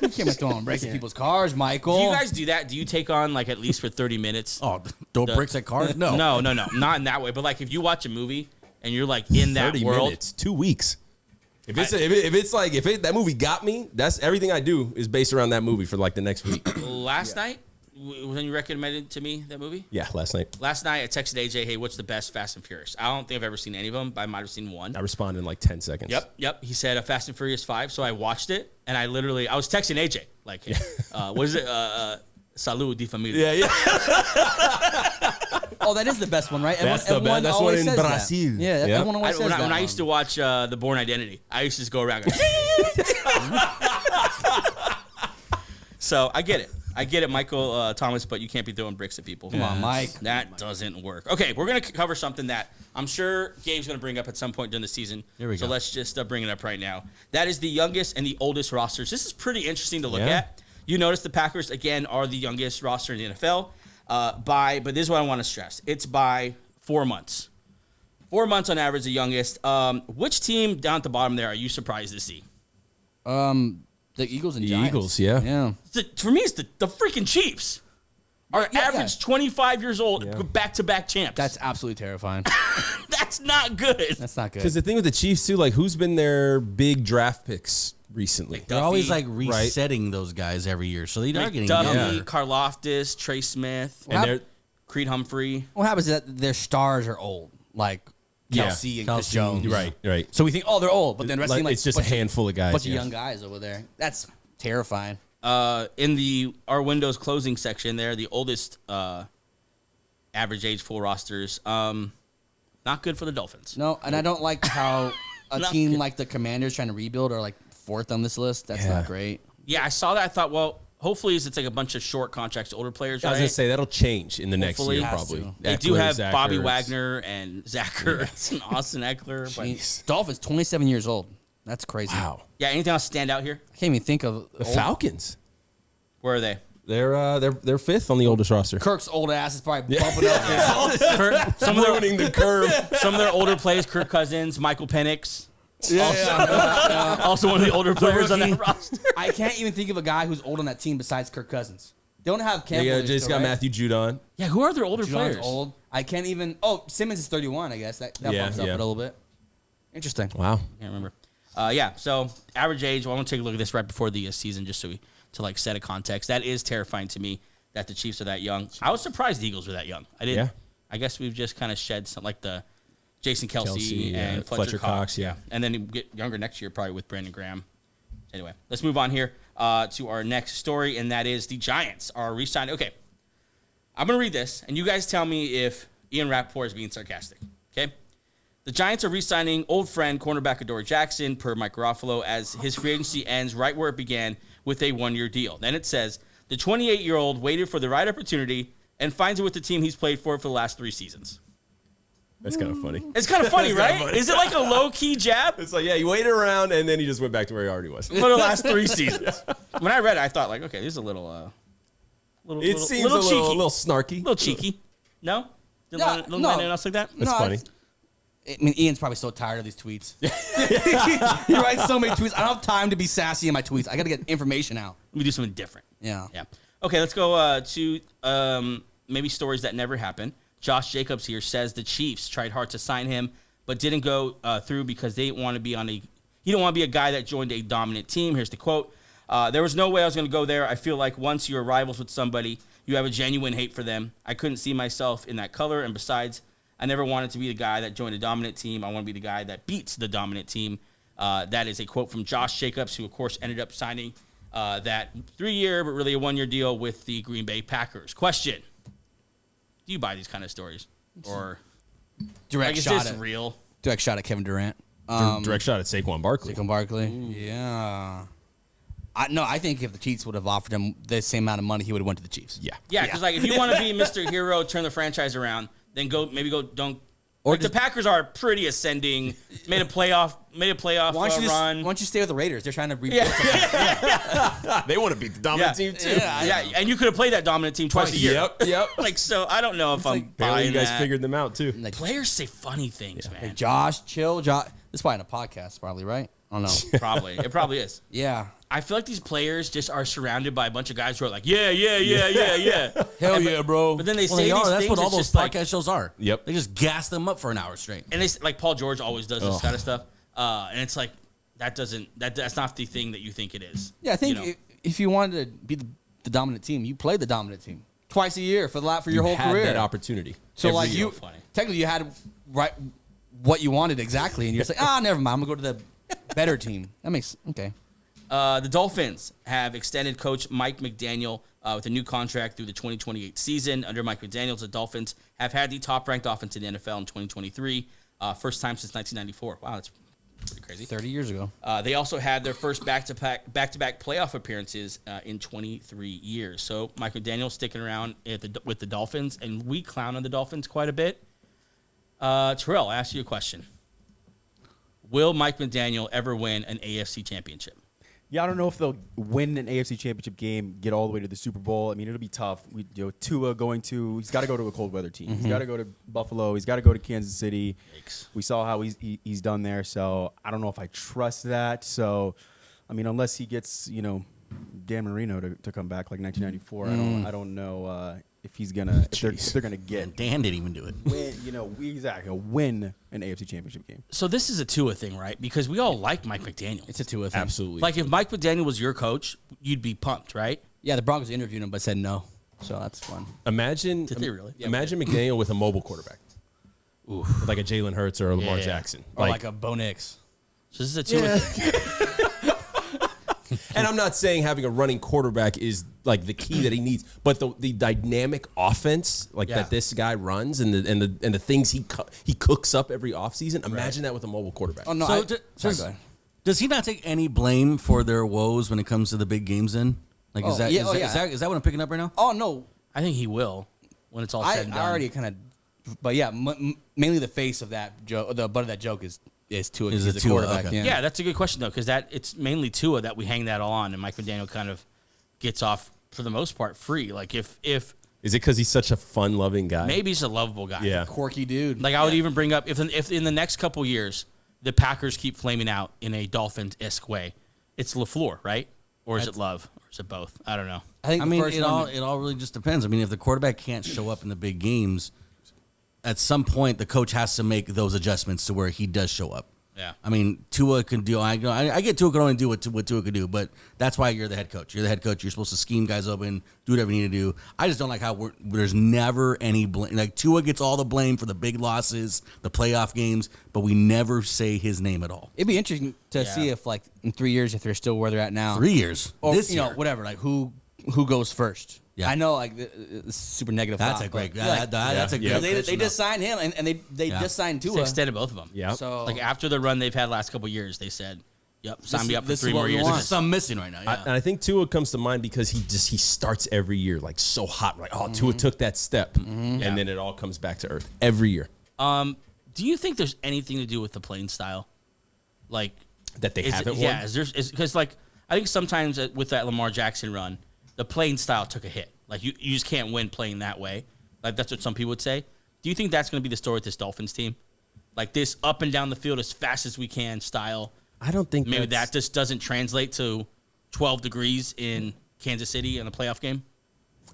You can't be throwing bricks at people's cars, Michael. Do you guys do that? Do you take on like at least for 30 minutes? Oh, throw bricks at cars? No. No, not in that way. But like if you watch a movie and you're like in that 30 world, minutes, 2 weeks. If that movie got me, that's everything I do is based around that movie for like the next week. last night when you recommended to me that movie. Yeah, last night Last night I texted AJ, "Hey, what's the best Fast and Furious?" I don't think I've ever seen any of them, but I might have seen one. I responded in like 10 seconds. Yep. He said Fast and Furious 5, so I watched it, and I was texting AJ like, hey, "What is it? Salud de familia." Yeah. Oh, that is the best one, right? That's the everyone best. That's always one in says that. Brazil. Yeah, Yeah. everyone always says that. When I one. used to watch The Bourne Identity, I used to just go around going, So I get it, Michael Thomas, but you can't be throwing bricks at people. Come on, Mike. That doesn't work. Okay, we're going to cover something that I'm sure Gabe's going to bring up at some point during the season. Here we so go. let's just bring it up right now. That is the youngest and the oldest rosters. This is pretty interesting to look Yeah. at. You notice the Packers, again, are the youngest roster in the NFL but this is what I want to stress. It's by 4 months. 4 months on average, the youngest. Which team down at the bottom there are you surprised to see? The Eagles and The Giants. Eagles, yeah. Yeah. For me, it's the freaking Chiefs. Our average 25 years old, back-to-back champs. That's absolutely terrifying. That's not good. That's not good. Because the thing with the Chiefs too, like who's been their big draft picks recently? Like They're always like Duffy, resetting those guys every year, so they are getting Duffy, younger. Karlaftis, Trey Smith, And they're Creed Humphrey. what happens is that their stars are old, like Yeah. Kelsey and Chris Kelsey, Jones. right. So we think, oh, they're old, but then the rest of the Like, team, it's just bunch a handful of guys. bunch of yeah. young guys over there. That's terrifying. In our Windows closing section there, the oldest average age full rosters. Not good for the Dolphins. No, and I don't like how a Not team good. like the Commanders trying to rebuild are like fourth on this list. That's Yeah. not great. Yeah, I saw that. I thought, well, hopefully it's like a bunch of short contracts to older players. I was right? gonna say that'll change in the next Hopefully. year, It has probably. to. They do Eckler, have Zach Bobby Ertz. Wagner and Zach Ertz and Austin Eckler. But Jeez. Dolphins, 27 years old. That's crazy. Wow. yeah, anything else stand out here? I can't even think of The Falcons. Where are they? They're fifth on the oldest roster. Kirk's old ass is probably bumping up. Some of their Ruining the curve. some of their older players, Kirk Cousins, Michael Penix. Also one of the older players on that roster. I can't even think of a guy who's old on that team besides Kirk Cousins. They don't have Campbell. They still, just got right? Matthew Judon. Yeah, who are their older John's players? old. I can't even. Oh, Simmons is 31. I guess that Yeah, bumps up a yeah. little bit. Interesting. Wow. Can't remember. Yeah, so average age. Well, I'm gonna take a look at this right before the season, just to like set a context. That is terrifying to me that the Chiefs are that young. I was surprised the Eagles were that young. I didn't. Yeah. I guess we've just kind of shed some like the Jason Kelsey yeah. and Fletcher Cox. Yeah. And then you get younger next year probably with Brandon Graham. Anyway, let's move on here to our next story, and that is the Giants are re-signed. Okay, I'm gonna read this, and you guys tell me if Ian Rappaport is being sarcastic. Okay. The Giants are re-signing old friend cornerback Adoree Jackson per Mike Garofalo as his free agency ends right where it began with a one-year deal. Then it says the 28-year-old waited for the right opportunity and finds it with the team he's played for the last 3 seasons. That's kind of funny. It's kind of funny, That's kinda right? funny. Is it like a low-key jab It's like, yeah, he waited around and then he just went back to where he already was. for the last 3 seasons? When I read it, I thought like, okay, this is a little It seems a little snarky. little cheeky. No? Didn't No, line no. anything else like that? That's No, funny. I mean, Ian's probably so tired of these tweets. He writes so many tweets. I don't have time to be sassy in my tweets. I got to get information out. Let me do something different. Yeah. Yeah. Okay, let's go to maybe stories that never happened. Josh Jacobs here says the Chiefs tried hard to sign him, but didn't go through because they didn't want to be he didn't want to be a guy that joined a dominant team. Here's the quote. There was no way I was going to go there. I feel like once you're rivals with somebody, you have a genuine hate for them. I couldn't see myself in that color, and besides, I never wanted to be the guy that joined a dominant team. I want to be the guy that beats the dominant team. That is a quote from Josh Jacobs, who, of course, ended up signing that 3-year, but really a 1-year deal with the Green Bay Packers. Question. Do you buy these kind of stories? Or Direct is shot this at real? direct shot at Kevin Durant. Direct shot at Saquon Barkley. Saquon Barkley. Yeah. I think if the Chiefs would have offered him the same amount of money, he would have went to the Chiefs. Yeah. Yeah, because like if you want to be Mr. Hero, turn the franchise around, then don't. Or Like, just- the Packers are pretty ascending. Made a playoff Why don't run. you stay with the Raiders? They're trying to rebuild. They want to beat the dominant team too. Yeah, and you could have played that dominant team twice a year. Yep. Like, so I don't know if I'm Apparently buying you guys that. figured them out too. Like, Players say funny things, man. Josh, chill. This is probably in a podcast, probably, right? I don't know. Probably. It probably is. Yeah. I feel like these players just are surrounded by a bunch of guys who are like, yeah. Hell yeah, bro. But then they Well, say they these are. That's things, what all it's those just like, podcast shows are. Yep. They just gas them up for an hour straight. and it's like Paul George always does this kind of stuff. And it's like, that's not the thing that you think it is. Yeah, I think You know? if you wanted to be the dominant team, you play the dominant team twice a year for your whole had career. that opportunity. So Every like year. you, funny. technically you had what you wanted exactly, and you're just like, never mind, I'm gonna go to the better team. That makes okay. The Dolphins have extended coach Mike McDaniel with a new contract through the 2028 season. Under Mike McDaniel, the Dolphins have had the top-ranked offense in the NFL in 2023, first time since 1994. Wow, that's pretty crazy. 30 years ago. They also had their first back-to-back playoff appearances in 23 years. So Mike McDaniel sticking around with the Dolphins, and we clown on the Dolphins quite a bit. Terrell, I ask you a question. Will Mike McDaniel ever win an AFC championship? Yeah, I don't know if they'll win an AFC Championship game, get all the way to the Super Bowl. I mean, it'll be tough. Tua he's got to go to a cold weather team. He's got to go to Buffalo. He's got to go to Kansas City. Yikes. We saw how he's done there. So I don't know if I trust that. So, I mean, unless he gets Dan Marino to come back like 1994, I don't know if he's gonna if they're gonna get Dan didn't even do it. win an AFC Championship game. So this is a Tua thing, right? Because we all like Mike McDaniel. It's a Tua thing. Absolutely. Like if Mike McDaniel was your coach, you'd be pumped, right? Yeah, the Broncos interviewed him but said no, so that's fun. Imagine, Did they really? Yeah, imagine McDaniel with a mobile quarterback. Ooh. Like a Jalen Hurts or a Lamar Yeah. Jackson. Or like a Bo Nix. So this is a Tua thing. And I'm not saying having a running quarterback is like the key that he needs, but the dynamic offense that this guy runs and the things he cooks up every offseason. Imagine that with a mobile quarterback. Oh no, So sorry, go ahead. does he not take any blame for their woes when it comes to the big games? Then, like, is Oh, that yeah, is oh, that- yeah. is that is that what I'm picking up right now? Oh no, I think he will when it's all I said and done. already kind of, but yeah, mainly the face of that joke, the butt of that joke is Tua. Is He's it the Tua? quarterback. Okay. Yeah, that's a good question though, because it's mainly Tua that we hang that all on, and Mike McDaniel kind of gets off for the most part free. Like if Is it because he's such a fun-loving guy? maybe he's a lovable guy. Yeah. Quirky dude. Like I would even bring up if in the next couple years the Packers keep flaming out in a Dolphins-esque way, it's LaFleur, right? Or is it Love? Or is it both? I don't know. I think I the mean, first it one, all really just depends. I mean, if the quarterback can't show up in the big games, at some point the coach has to make those adjustments to where he does show up. Yeah. I mean, Tua can do. I get Tua can only do what Tua can do, but that's why you're the head coach. You're the head coach. You're supposed to scheme guys open, do whatever you need to do. I just don't like how there's never any blame. Like Tua gets all the blame for the big losses, the playoff games, but we never say his name at all. it'd be interesting to see if like in 3 years if they're still where they're at now. 3 years. or this you know year. whatever, like who goes first. Yeah. I know like it's super negative. That's thought, a great. but, like, That's a Yeah. great. they question, just though. signed him and they Yeah. just signed They Tua. extended both of them. Yeah. So Like after the run they've had last couple of years, they said, "Yep, sign me up for this is 3 what more we years." want. There's some missing right now. Yeah. And I think Tua comes to mind because he starts every year like so hot. Like, Tua took that step. And then it all comes back to earth every year. Do you think there's anything to do with the playing style? Like That they haven't won? Yeah, because like I think sometimes with that Lamar Jackson run, the playing style took a hit. Like you just can't win playing that way. Like that's what some people would say. Do you think that's going to be the story with this Dolphins team? Like this up and down the field as fast as we can style. I don't think Maybe that's- that just doesn't translate to 12 degrees in Kansas City in a playoff game.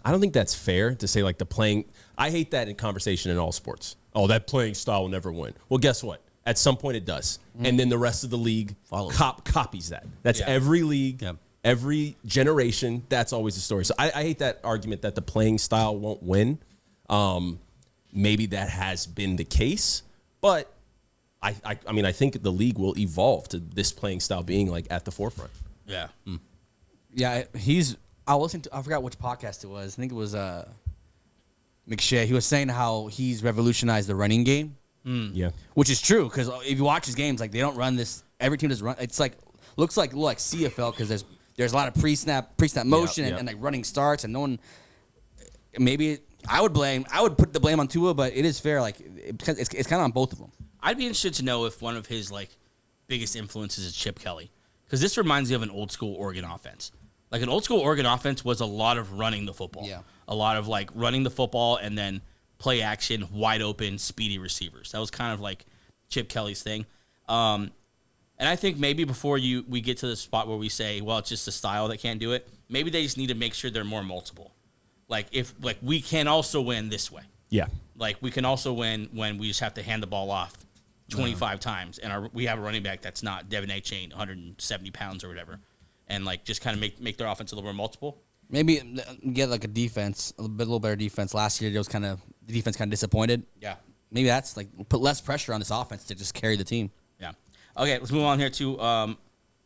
I don't think that's fair to say like the playing. I hate that in conversation in all sports. Oh, that playing style will never win. Well, guess what? At some point it does. And then the rest of the league Follows. copies that. That's Yeah. every league, Yeah. every generation. That's always the story. So I hate that argument that the playing style won't win. Maybe that has been the case, but I mean, I think the league will evolve to this playing style being like at the forefront. Yeah. Yeah, I listened to, I forgot which podcast it was. I think it was McShay. He was saying how he's revolutionized the running game, Yeah. which is true because if you watch his games, like they don't run this. Every team does run. It's like looks like CFL because there's a lot of pre-snap motion yeah. and like running starts and no one. Maybe I would put the blame on Tua, but it is fair. Like because it's kind of on both of them. I'd be interested to know if one of his like biggest influences is Chip Kelly, because this reminds me of an old school Oregon offense. Like an old school Oregon offense was a lot of running the football, a lot of like running the football and then play action, wide open, speedy receivers. That was kind of like Chip Kelly's thing. And I think maybe before we get to the spot where we say, well, it's just the style that can't do it, maybe they just need to make sure they're more multiple. Like, we can also win this way. Yeah. Like, we can also win when we just have to hand the ball off 25 times, and we have a running back that's not Devin A. Chain, 170 pounds or whatever, and, like, just kind of make their offense a little more multiple. Maybe get, like, a defense, a little better defense. Last year, the defense kind of disappointed. Yeah. Maybe that's, like, put less pressure on this offense to just carry the team. Yeah. Okay, let's move on here to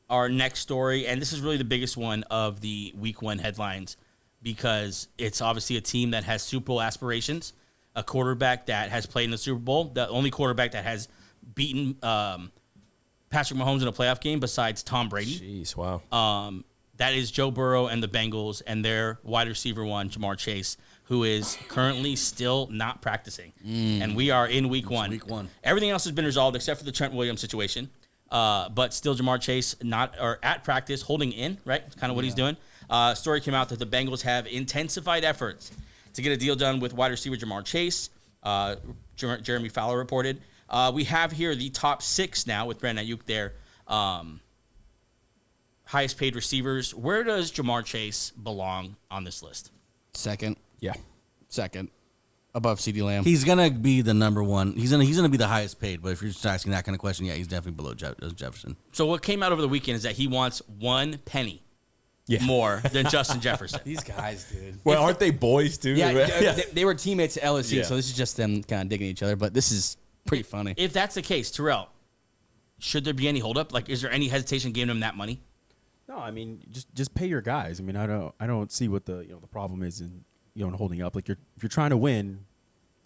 our next story, and this is really the biggest one of the Week 1 headlines because it's obviously a team that has Super Bowl aspirations, a quarterback that has played in the Super Bowl, the only quarterback that has beaten Patrick Mahomes in a playoff game besides Tom Brady. Jeez, wow. That is Joe Burrow and the Bengals and their wide receiver one, JaMar Chase, who is currently still not practicing. And we are in Week 1. Week 1. Everything else has been resolved except for the Trent Williams situation. But still JaMar Chase at practice, holding in, right? That's kind of what he's doing. Story came out that the Bengals have intensified efforts to get a deal done with wide receiver JaMar Chase. Jeremy Fowler reported. We have here the top 6 now with Brandon Ayuk there. Highest paid receivers. Where does JaMar Chase belong on this list? Second. Yeah. Second. Above CeeDee Lamb. He's gonna be the number one. He's gonna be the highest paid. But if you're just asking that kind of question, yeah, he's definitely below Jefferson. So what came out over the weekend is that he wants 1 penny more than Justin Jefferson. These guys, dude. Well, aren't they boys, too? Yeah, they were teammates at LSU, Yeah. so this is just them kind of digging each other. But this is pretty funny. If that's the case, Terrell, should there be any holdup? Like, is there any hesitation giving him that money? No, I mean just pay your guys. I mean, I don't see what the problem is in in holding up. Like if you're trying to win,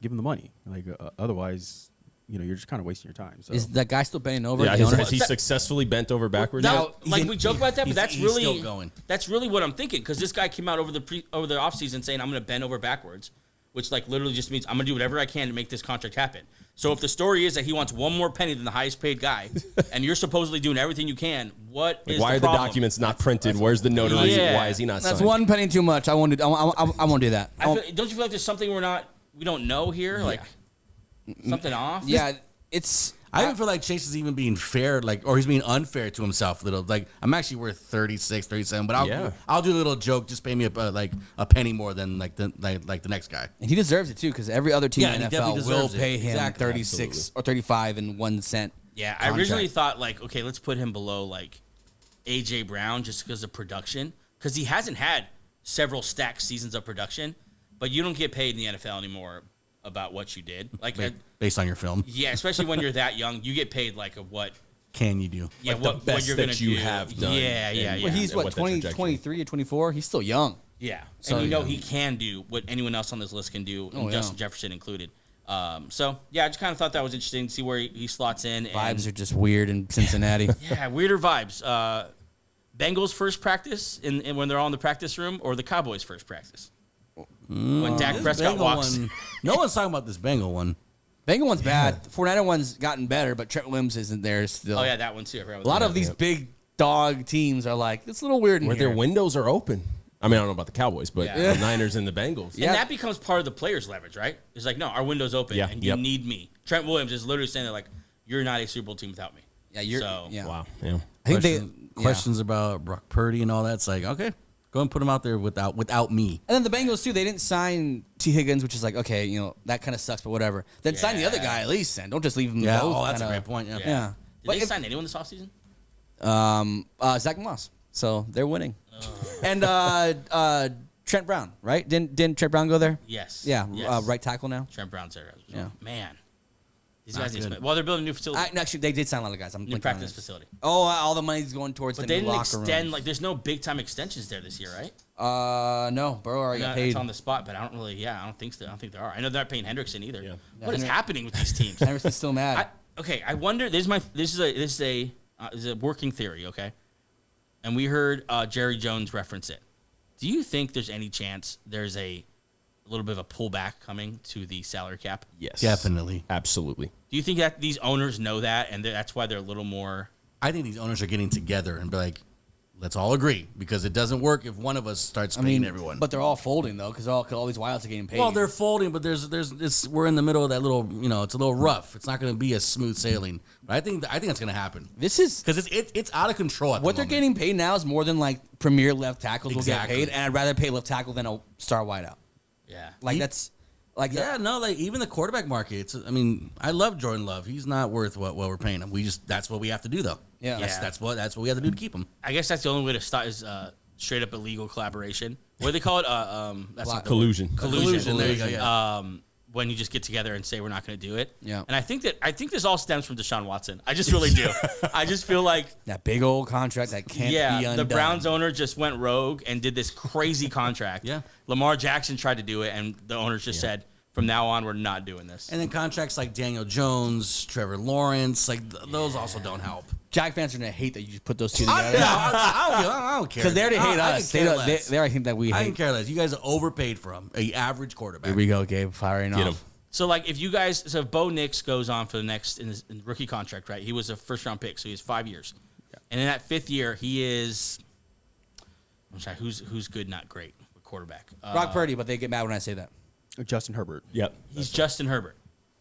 give them the money. Like otherwise, you're just kind of wasting your time. So Is that guy still bending over? Yeah, the owner? has he successfully bent over backwards? Now, we joke about that, but that's he's really still going. That's really what I'm thinking because this guy came out over the offseason saying I'm going to bend over backwards, which literally just means I'm going to do whatever I can to make this contract happen. So if the story is that he wants 1 more penny than the highest paid guy, and you're supposedly doing everything you can, what is why the are the problem? documents not printed? Where's the notary? Yeah. Why is he not That's signed? 1 penny too much. I won't do. I won't do that. Don't you feel like there's something we don't know here? Like something off? Yeah, it's. I even feel like Chase is even being fair, or he's being unfair to himself a little. Like, I'm actually worth 36, 37, but I'll do a little joke. Just pay me a penny more than the next guy. And he deserves it too, because every other team in he the definitely NFL will deserves it. pay him Exactly. 36 or 35 and 1 cent. Yeah, I originally thought okay, let's put him below AJ Brown just because of production, because he hasn't had several stacked seasons of production, but you don't get paid in the NFL anymore about what you did. Based on your film. Yeah, especially when you're that young, you get paid what Can you do? yeah, Like the what best you're that gonna you do. have done. Yeah. Well, he's And what that 20, trajectory. 23 or 24. He's still young. Yeah, So, and he can do what anyone else on this list can do, and Justin Jefferson included. So yeah, I just kind of thought that was interesting to see where he slots in. Vibes are just weird in Cincinnati. Yeah, weirder vibes. Bengals first practice in when they're all in the practice room, or the Cowboys first practice when Dak This Prescott Bengal walks. one, no one's talking about this Bengal one. Bengal one's bad. The 49er one's gotten better, but Trent Williams isn't there still. Oh yeah, that one too. I forgot A about lot that. of these big dog teams are like, it's a little weird in Where here. their windows are open. I mean, I don't know about the Cowboys, but Yeah. the Niners and the Bengals. And that becomes part of the player's leverage, right? It's like, no, our window's open, Yeah, and you yep. need me. Trent Williams is literally saying that, you're not a Super Bowl team without me. Yeah, you're. So, yeah. Wow. Yeah. I think Questions about Brock Purdy and all that. It's like, okay, go and put him out there without me. And then the Bengals too. They didn't sign T. Higgins, which is like, okay, that kind of sucks, but whatever. Then sign the other guy at least, and don't just leave him. Yeah, both that's a kinda- great point. Yeah. Yeah. Did But they if- sign anyone this offseason? Zach Moss. So they're winning. And Trent Brown, right? Didn't Trent Brown go there? Yes. Yeah. Yes. Right tackle now. Trent Brown's there. As well. Yeah. Man. These guys need good. to. Well, they're building a new facility. Actually, they did sign a lot of guys. I'm New blanking on practice it. facility. Oh, all the money's going towards But the they new didn't locker extend, rooms. there's no big time extensions there this year, right? No, Burrow already got paid. It's on the spot, but I don't think so. I don't think there are. I know they're not paying Hendrickson either. Yeah. What is Hendrick- happening with these teams? Henderson's still mad. I wonder. This is a working theory, okay? And we heard Jerry Jones reference it. Do you think there's any chance there's a little bit of a pullback coming to the salary cap? Yes. Definitely. Absolutely. Do you think that these owners know that, and that's why they're a little more? I think these owners are getting together and be like, Let's all agree, because it doesn't work if one of us starts paying everyone. But they're all folding though, because all these wideouts are getting paid. Well, they're folding, but we're in the middle of that little, it's a little rough. It's not going to be a smooth sailing. But I think it's going to happen. This is because it's out of control. At what the they're moment. getting paid now is more than like premier left tackles Exactly. will get paid, and I'd rather pay left tackle than a star wideout. Yeah. Like that's like even the quarterback market. I love Jordan Love. He's not worth what we're paying him. That's what we have to do though. Yeah. That's what we have to do to keep him. I guess that's the only way to start is straight up illegal collaboration. What do they call it? That's not the Collusion. word. Collusion. There you go. Yeah. When you just get together and say we're not going to do it. Yeah. And I think this all stems from Deshaun Watson. I just really do. I just feel like that big old contract that can't be undone. the Browns owner just went rogue and did this crazy contract. Yeah. Lamar Jackson tried to do it, and the owners just said, from now on, we're not doing this. And then contracts like Daniel Jones, Trevor Lawrence, those also don't help. Jag fans are gonna hate that you just put those two together. I don't care. Because they already hate us. They already think that we I hate. can care less. You guys are overpaid for him. An average quarterback. Here we go, Gabe. Firing Get off. him. So, if Bo Nix goes on for the next in the rookie contract, right? He was a first-round pick, so he has 5 years. Yeah. And in that fifth year, he is, I'm sorry, who's good, not great, quarterback. Brock Purdy, but they get mad when I say that. Justin Herbert. Yep. He's Justin Herbert.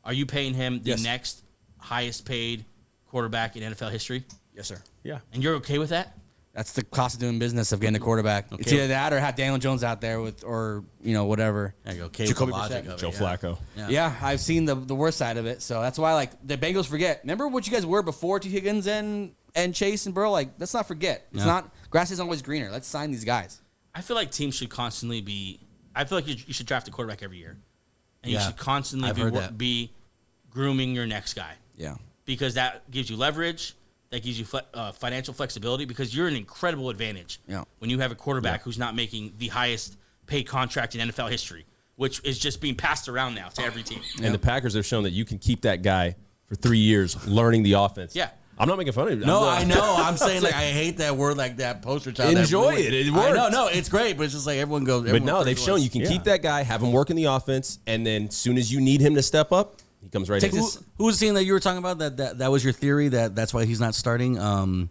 Are you paying him the Yes. next highest-paid quarterback in NFL history? Yes, sir. Yeah. And you're okay with that? That's the cost of doing business of getting a quarterback. It's either that or have Daniel Jones out there or whatever. There you go. Okay, Jacoby with the logic Brissett. of it, Joe Flacco. Yeah, I've seen the worst side of it. So that's why the Bengals forget. Remember what you guys were before T. Higgins and Chase and Burrow? Let's not forget. It's not grass isn't always greener. Let's sign these guys. I feel like teams should constantly be. I feel like you should draft a quarterback every year, and you should constantly be grooming your next guy. Yeah. Because that gives you leverage, that gives you financial flexibility. Because you're an incredible advantage when you have a quarterback who's not making the highest paid contract in NFL history, which is just being passed around now to every team. And the Packers have shown that you can keep that guy for 3 years learning the offense. Yeah. I'm not making fun of you. No, I know. I'm saying I hate that word like that poster child. Enjoy it. It works. No, it's great, but it's just like everyone goes. But no, they've shown you can keep that guy, have him work in the offense, and then as soon as you need him to step up, he comes right in. Who was the team that you were talking about? That was your theory that's why he's not starting. The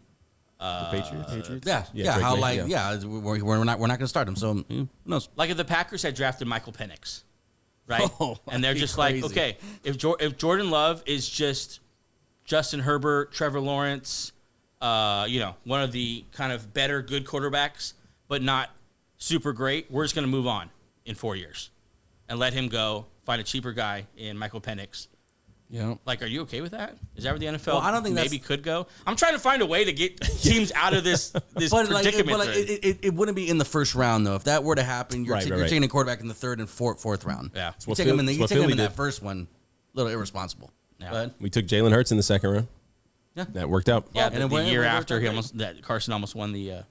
Patriots. Yeah. How we're not going to start him. So who knows? Like if the Packers had drafted Michael Penix, right? Oh, and they're just like, okay, if Jordan Love is just Justin Herbert, Trevor Lawrence, one of the kind of better good quarterbacks, but not super great, we're just going to move on in 4 years and let him go find a cheaper guy in Michael Penix. Yeah. Are you okay with that? Is that where the NFL I don't think maybe could go? I'm trying to find a way to get teams out of this predicament. It wouldn't be in the first round though. If that were to happen, you're taking a quarterback in the third and fourth round. Yeah, you take him in that first one. A little irresponsible. Yeah. We took Jalen Hurts in the second round. Yeah, that worked out. Yeah, the year after Carson almost won the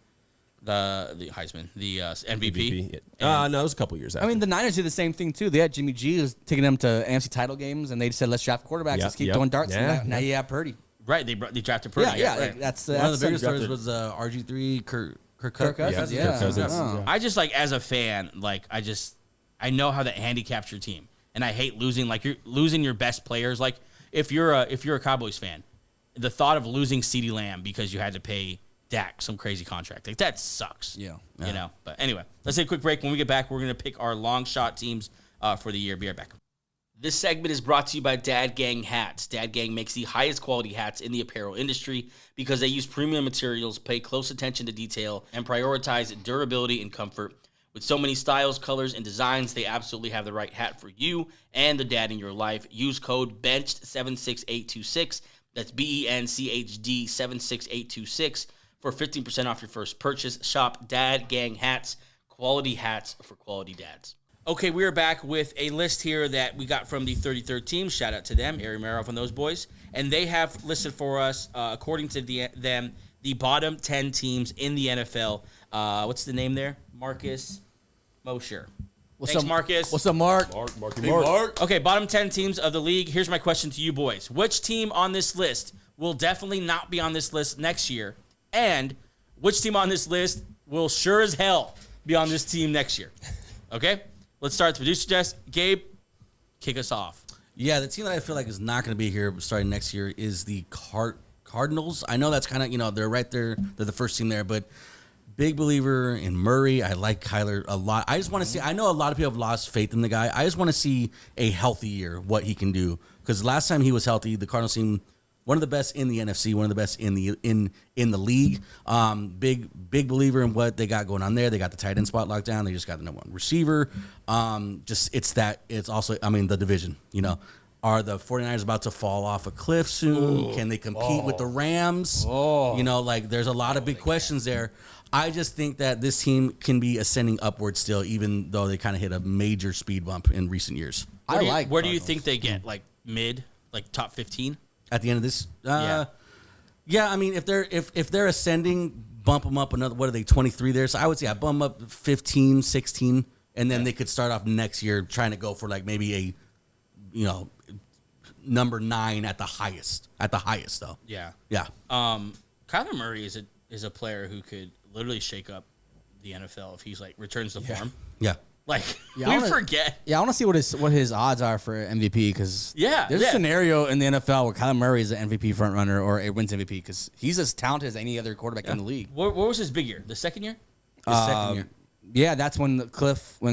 Heisman, the MVP. No, it was a couple years after. I mean, the Niners did the same thing too. They had Jimmy G who's taking them to AFC title games, and they said, "Let's draft quarterbacks. Let's keep throwing darts." Now you have Purdy. Right, they drafted Purdy. Yeah. Right. That's one of the biggest stories was RG3 Kirk Cousins. Kirk Cousins. I just as a fan, I know how that handicaps your team, and I hate losing. You're losing your best players. If you're a Cowboys fan, the thought of losing CeeDee Lamb because you had to pay Dak some crazy contract, that sucks. Yeah. But anyway, let's take a quick break. When we get back, we're gonna pick our long shot teams for the year. Be right back. This segment is brought to you by Dad Gang Hats. Dad Gang makes the highest quality hats in the apparel industry because they use premium materials, pay close attention to detail, and prioritize durability and comfort. With so many styles, colors, and designs, they absolutely have the right hat for you and the dad in your life. Use code BENCHED76826. That's BENCHD 76826 for 15% off your first purchase. Shop Dad Gang Hats, quality hats for quality dads. Okay, we are back with a list here that we got from the 33rd team. Shout out to them, Ari Maroff and those boys. And they have listed for us, according to them, the bottom 10 teams in the NFL. What's the name there? Marcus Mosher. Thanks, Marcus. What's up, Mark? Mark. Okay, bottom 10 teams of the league. Here's my question to you boys. Which team on this list will definitely not be on this list next year? And which team on this list will sure as hell be on this team next year? Okay? Let's start with producer desk. Gabe, kick us off. Yeah, the team that I feel like is not going to be here starting next year is the Cardinals. I know that's kind of, they're right there. They're the first team there, but big believer in Murray. I like Kyler a lot. I just want to see. I know a lot of people have lost faith in the guy. I just want to see a healthy year, what he can do. Because last time he was healthy, the Cardinals seemed one of the best in the NFC, one of the best in the league. Big believer in what they got going on there. They got the tight end spot locked down. They just got the number one receiver. It's also, I mean, the division. You know, are the 49ers about to fall off a cliff soon? Can they compete with the Rams? You know, like there's a lot of big questions there. I just think that this team can be ascending upward still, even though they kind of hit a major speed bump in recent years. Where do you think they get? Like mid, like top 15? At the end of this, yeah. I mean, if they're ascending, bump them up another. What are they? 23 there. So I would say I bump them up 15, 16, and then they could start off next year trying to go for like maybe a, you know, number 9 at the highest. At the highest, though. Yeah. Kyler Murray is a player who could literally shake up the NFL if he's like returns to form. Yeah. Like we forget. Yeah, I want to see what his odds are for MVP because there's a scenario in the NFL where Kyler Murray is an MVP front runner or a wins MVP because he's as talented as any other quarterback in the league. What was his big year? The second year? Second year. Yeah, that's when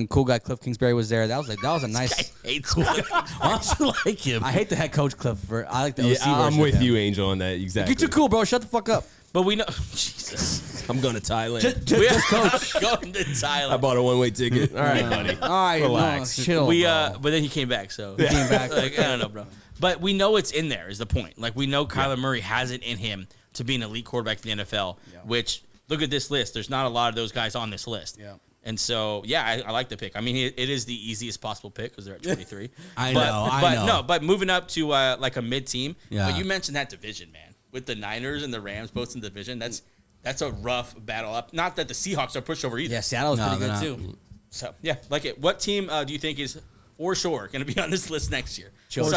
cool guy Cliff Kingsbury was there. That was a nice. I hate cool guy. Why don't you like him? I hate the head coach Cliff. I like the OC version. I'm with you, Angel, on that. Exactly. You're too cool, bro. Shut the fuck up. But we know, Jesus. I'm going to Thailand. Just coach. Going to Thailand. I bought a one-way ticket. All right, buddy. All right, relax. No, chill. But then he came back. So he came back. Like, I don't know, bro. But we know it's in there. Is the point? Like we know Kyler Murray has it in him to be an elite quarterback in the NFL. Yeah. Which look at this list. There's not a lot of those guys on this list. Yeah. And so, I like the pick. I mean, it is the easiest possible pick because they're at 23. I know. No, but moving up to like a mid-team. Yeah. But you mentioned that division, man. With the Niners and the Rams both in the division, that's a rough battle up. Not that the Seahawks are pushed over either. Yeah, Seattle's pretty good too. So, like it. What team do you think is for sure going to be on this list next year? Sure.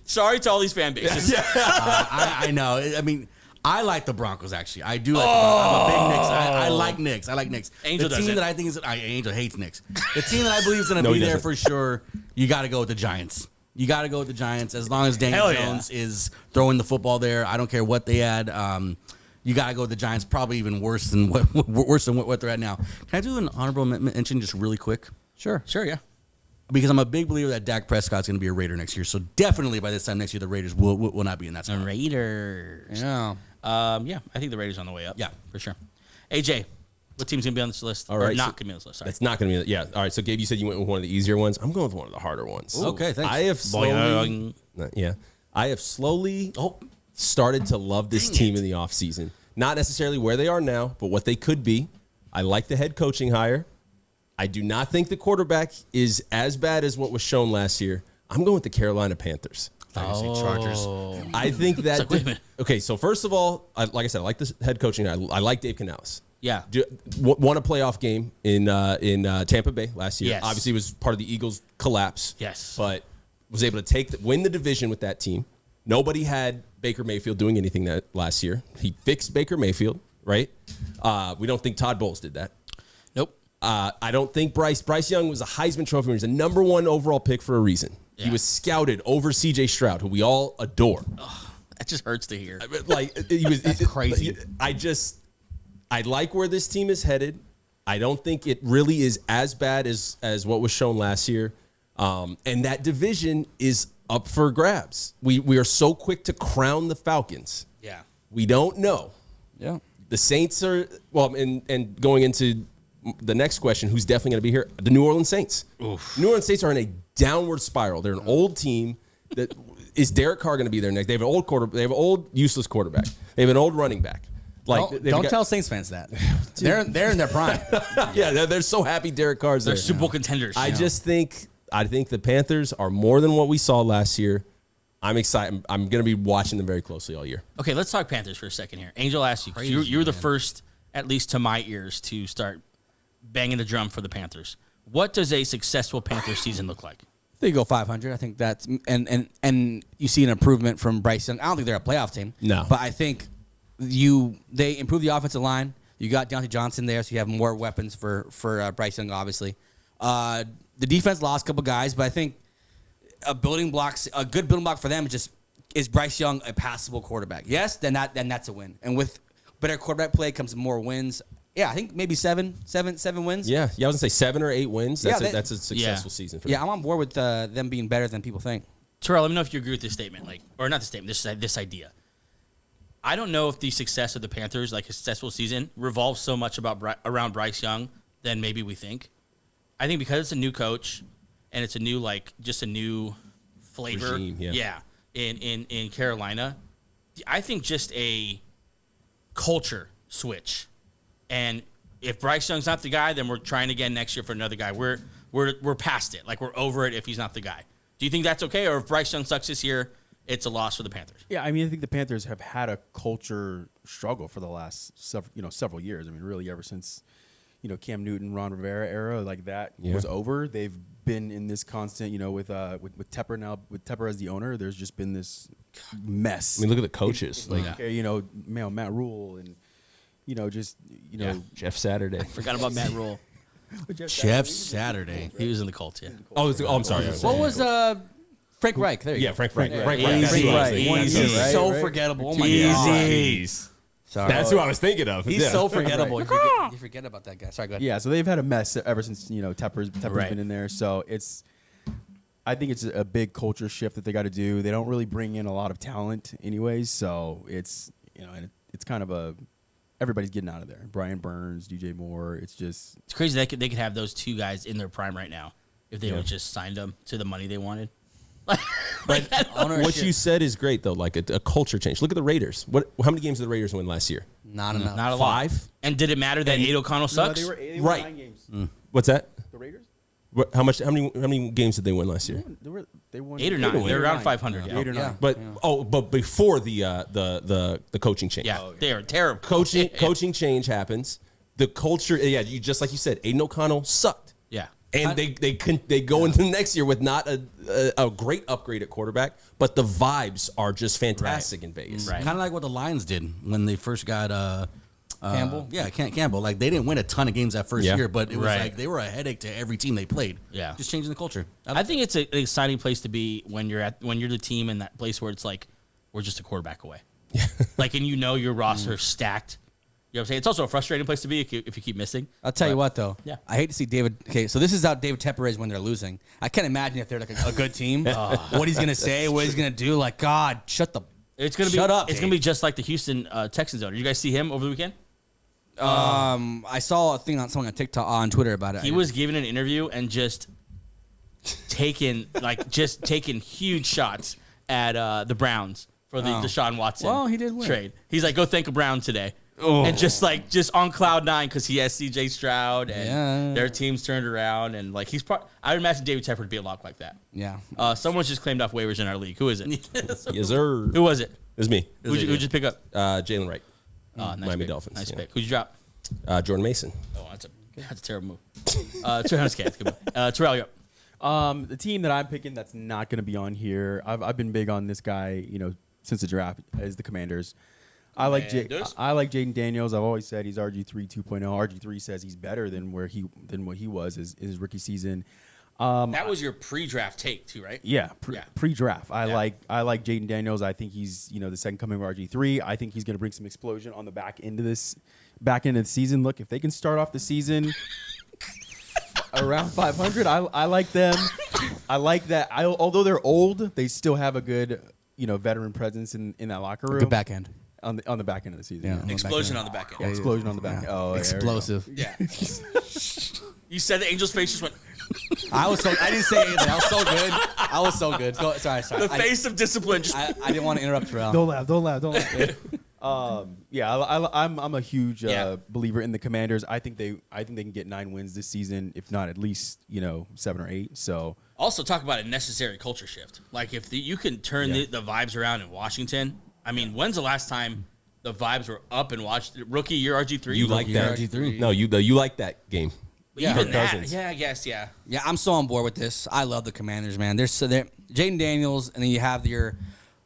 Sorry to all these fan bases. I know. I mean, I like the Broncos, actually. I do like the Broncos. I'm a big Knicks. I like Knicks. Angel the team doesn't. that I think is... Angel hates Knicks. The team that I believe is going to be there for sure, you got to go with the Giants. You got to go with the Giants. As long as Daniel Jones is throwing the football there, I don't care what they add. You got to go with the Giants, probably even worse than what they're at now. Can I do an honorable mention just really quick? Sure, yeah. Because I'm a big believer that Dak Prescott's going to be a Raider next year. So definitely by this time next year, the Raiders will not be in that spot. The Raiders. Yeah. I think the Raiders on the way up. Yeah. For sure. AJ, what team's going to be on this list? All right. Or not going to be on this list, sorry. It's not going to be. Yeah. All right. So, Gabe, you said you went with one of the easier ones. I'm going with one of the harder ones. Ooh. Okay, thanks. I have slowly started to love this team in the offseason. Not necessarily where they are now, but what they could be. I like the head coaching hire. I do not think the quarterback is as bad as what was shown last year. I'm going with the Carolina Panthers. Chargers. I think that. Like, wait a minute. Okay, so first of all, like I said, I like the head coaching. I like Dave Canales. Yeah. Won a playoff game in Tampa Bay last year. Yes. Obviously, was part of the Eagles' collapse. Yes. But was able to win the division with that team. Nobody had Baker Mayfield doing anything that last year. He fixed Baker Mayfield, right? We don't think Todd Bowles did that. Nope. I don't think Bryce Young was a Heisman Trophy winner. He's a number 1 overall pick for a reason. Yeah. He was scouted over C.J. Stroud, who we all adore. That just hurts to hear. Like he was That's crazy. I like where this team is headed. I don't think it really is as bad as what was shown last year. And that division is up for grabs. We are so quick to crown the Falcons. Yeah. We don't know. Yeah. The Saints are and going into the next question, who's definitely going to be here? The New Orleans Saints. Oof. New Orleans Saints are in a downward spiral. They're an old team. That is Derek Carr going to be there next? They have an old They have an old useless quarterback. They have an old running back. Like don't tell Saints fans that. They're in their prime. Yeah, they're so happy Derek Carr's there. They're Super Bowl contenders. I think the Panthers are more than what we saw last year. I'm excited. I'm going to be watching them very closely all year. Okay, let's talk Panthers for a second here. Angel asked you, 'cause you were the first, at least to my ears, to start banging the drum for the Panthers. What does a successful Panthers season look like? They go 500. I think that's and you see an improvement from Bryce Young. I don't think they're a playoff team. No. But I think they improved the offensive line. You got Deontay Johnson there, so you have more weapons for Bryce Young, obviously. The defense lost a couple guys, but I think a good building block for them is Bryce Young a passable quarterback? Yes, then that's a win. And with better quarterback play comes more wins. Yeah, I think maybe seven wins. Yeah, I was gonna say 7 or 8 wins. That's Yeah, that's a successful season for them. Yeah, I'm on board with them being better than people think. Terrell, let me know if you agree with this statement, or not the statement, this idea. I don't know if the success of the Panthers, like a successful season, revolves so much around Bryce Young than maybe we think. I think because it's a new coach and it's a new just a new flavor, regime, in Carolina. I think just a culture switch, and if Bryce Young's not the guy, then we're trying again next year for another guy. We're past it, we're over it if he's not the guy. Do you think that's okay, or if Bryce Young sucks this year, it's a loss for the Panthers? Yeah, I mean, I think the Panthers have had a culture struggle for the last several years. I mean, really ever since Cam Newton, Ron Rivera era, like that was over. They've been in this constant, with Tepper now, with Tepper as the owner. There's just been this mess. I mean, look at the coaches, Matt Rule and Jeff Saturday. Forgot about Matt Rule. Jeff Saturday. He was in the Colts, yeah. I'm sorry. What was Frank Reich? There you go. Frank Reich. Frank Reich. That's who I was thinking. He's so forgettable. Oh my god. Jeez. Sorry. That's who I was thinking of. He's so forgettable. Right. You forget about that guy. Sorry, go ahead. Yeah, so they've had a mess ever since Tepper's been in there. So I think it's a big culture shift that they got to do. They don't really bring in a lot of talent, anyways. So it's and it's kind of everybody's getting out of there. Brian Burns, DJ Moore. It's crazy they could have those two guys in their prime right now if they would just signed them to the money they wanted. What you said is great though, like a culture change. Look at the Raiders. How many games did the Raiders win last year? Not enough. Not a lot. 5. And did it matter that Aid O'Connell sucks? they were Right. 9 games. What's that? The Raiders? How many games did they win last year? They won 8 or 9. They're around 500. Yeah. 8 or 9. But before the coaching change. Yeah, they are terrible. Coaching change happens. The culture, just like you said, Aiden O'Connell sucked. Yeah. And they go into next year with not a great upgrade at quarterback, but the vibes are just fantastic in Vegas. Right. Kind of like what the Lions did when they first got Campbell? Yeah, Campbell. Like, they didn't win a ton of games that first year, but it was like they were a headache to every team they played. Yeah. Just changing the culture. I think it's an exciting place to be when you're the team in that place where it's like we're just a quarterback away. And your roster is stacked. You know what I'm saying? It's also a frustrating place to be if you keep missing. I'll tell you what, though. Yeah. I hate to see David. Okay, so this is how David Tepper is when they're losing. I can't imagine if they're like a good team, what he's going to say, what he's going to do. Like, God, shut up. It's going to be just like the Houston Texans owner. Did you guys see him over the weekend? I saw a thing on someone on TikTok, on Twitter about it. He was giving an interview and just taking huge shots at the Browns for the Deshaun Watson Well, he did win. trade. He's like, go thank a Brown today. And just on cloud 9 because he has CJ Stroud and their team's turned around and I would imagine David Tepper would be a lot like that. Yeah. Someone's just claimed off waivers in our league. Who is it? Yes, sir. Who was it? It was me. Who'd you just pick up? Jalen Wright. Nice Miami pick. Dolphins. Nice yeah. pick. Who'd you drop? Jordan Mason. Oh, that's a terrible move. Terrell, you up. The team that I'm picking that's not going to be on here. I've been big on this guy, since the draft, is the Commanders. I like Jaden Daniels. I've always said he's RG3 2.0. RG3 says he's better than what he was his rookie season. That was your pre-draft take too, right? Yeah, pre-draft. I like Jaden Daniels. I think he's the second coming of RG3. I think he's going to bring some explosion on the back end of the season. Look, if they can start off the season around 500, I like them. I like that. Although they're old, they still have a good veteran presence in that locker room. Good back end. On the back end of the season. Yeah. Explosion on the back end. Yeah, explosion on the back end. Oh, explosive. Yeah. You said the Angels' face just went. I didn't say anything. I was so good. I was so good. Sorry. The face of discipline. Just I didn't want to interrupt Terrell. Don't laugh. I'm a huge believer in the Commanders. I think they can get 9 wins this season, if not at least 7 or 8. So also talk about a necessary culture shift. Like if you can turn the vibes around in Washington. I mean, when's the last time the vibes were up and watched rookie year RG3? You like that? RG3. No, you like that game. Even that, Cousins. I guess, yeah. Yeah, I'm so on board with this. I love the Commanders, man. They're Jaden Daniels, and then you have your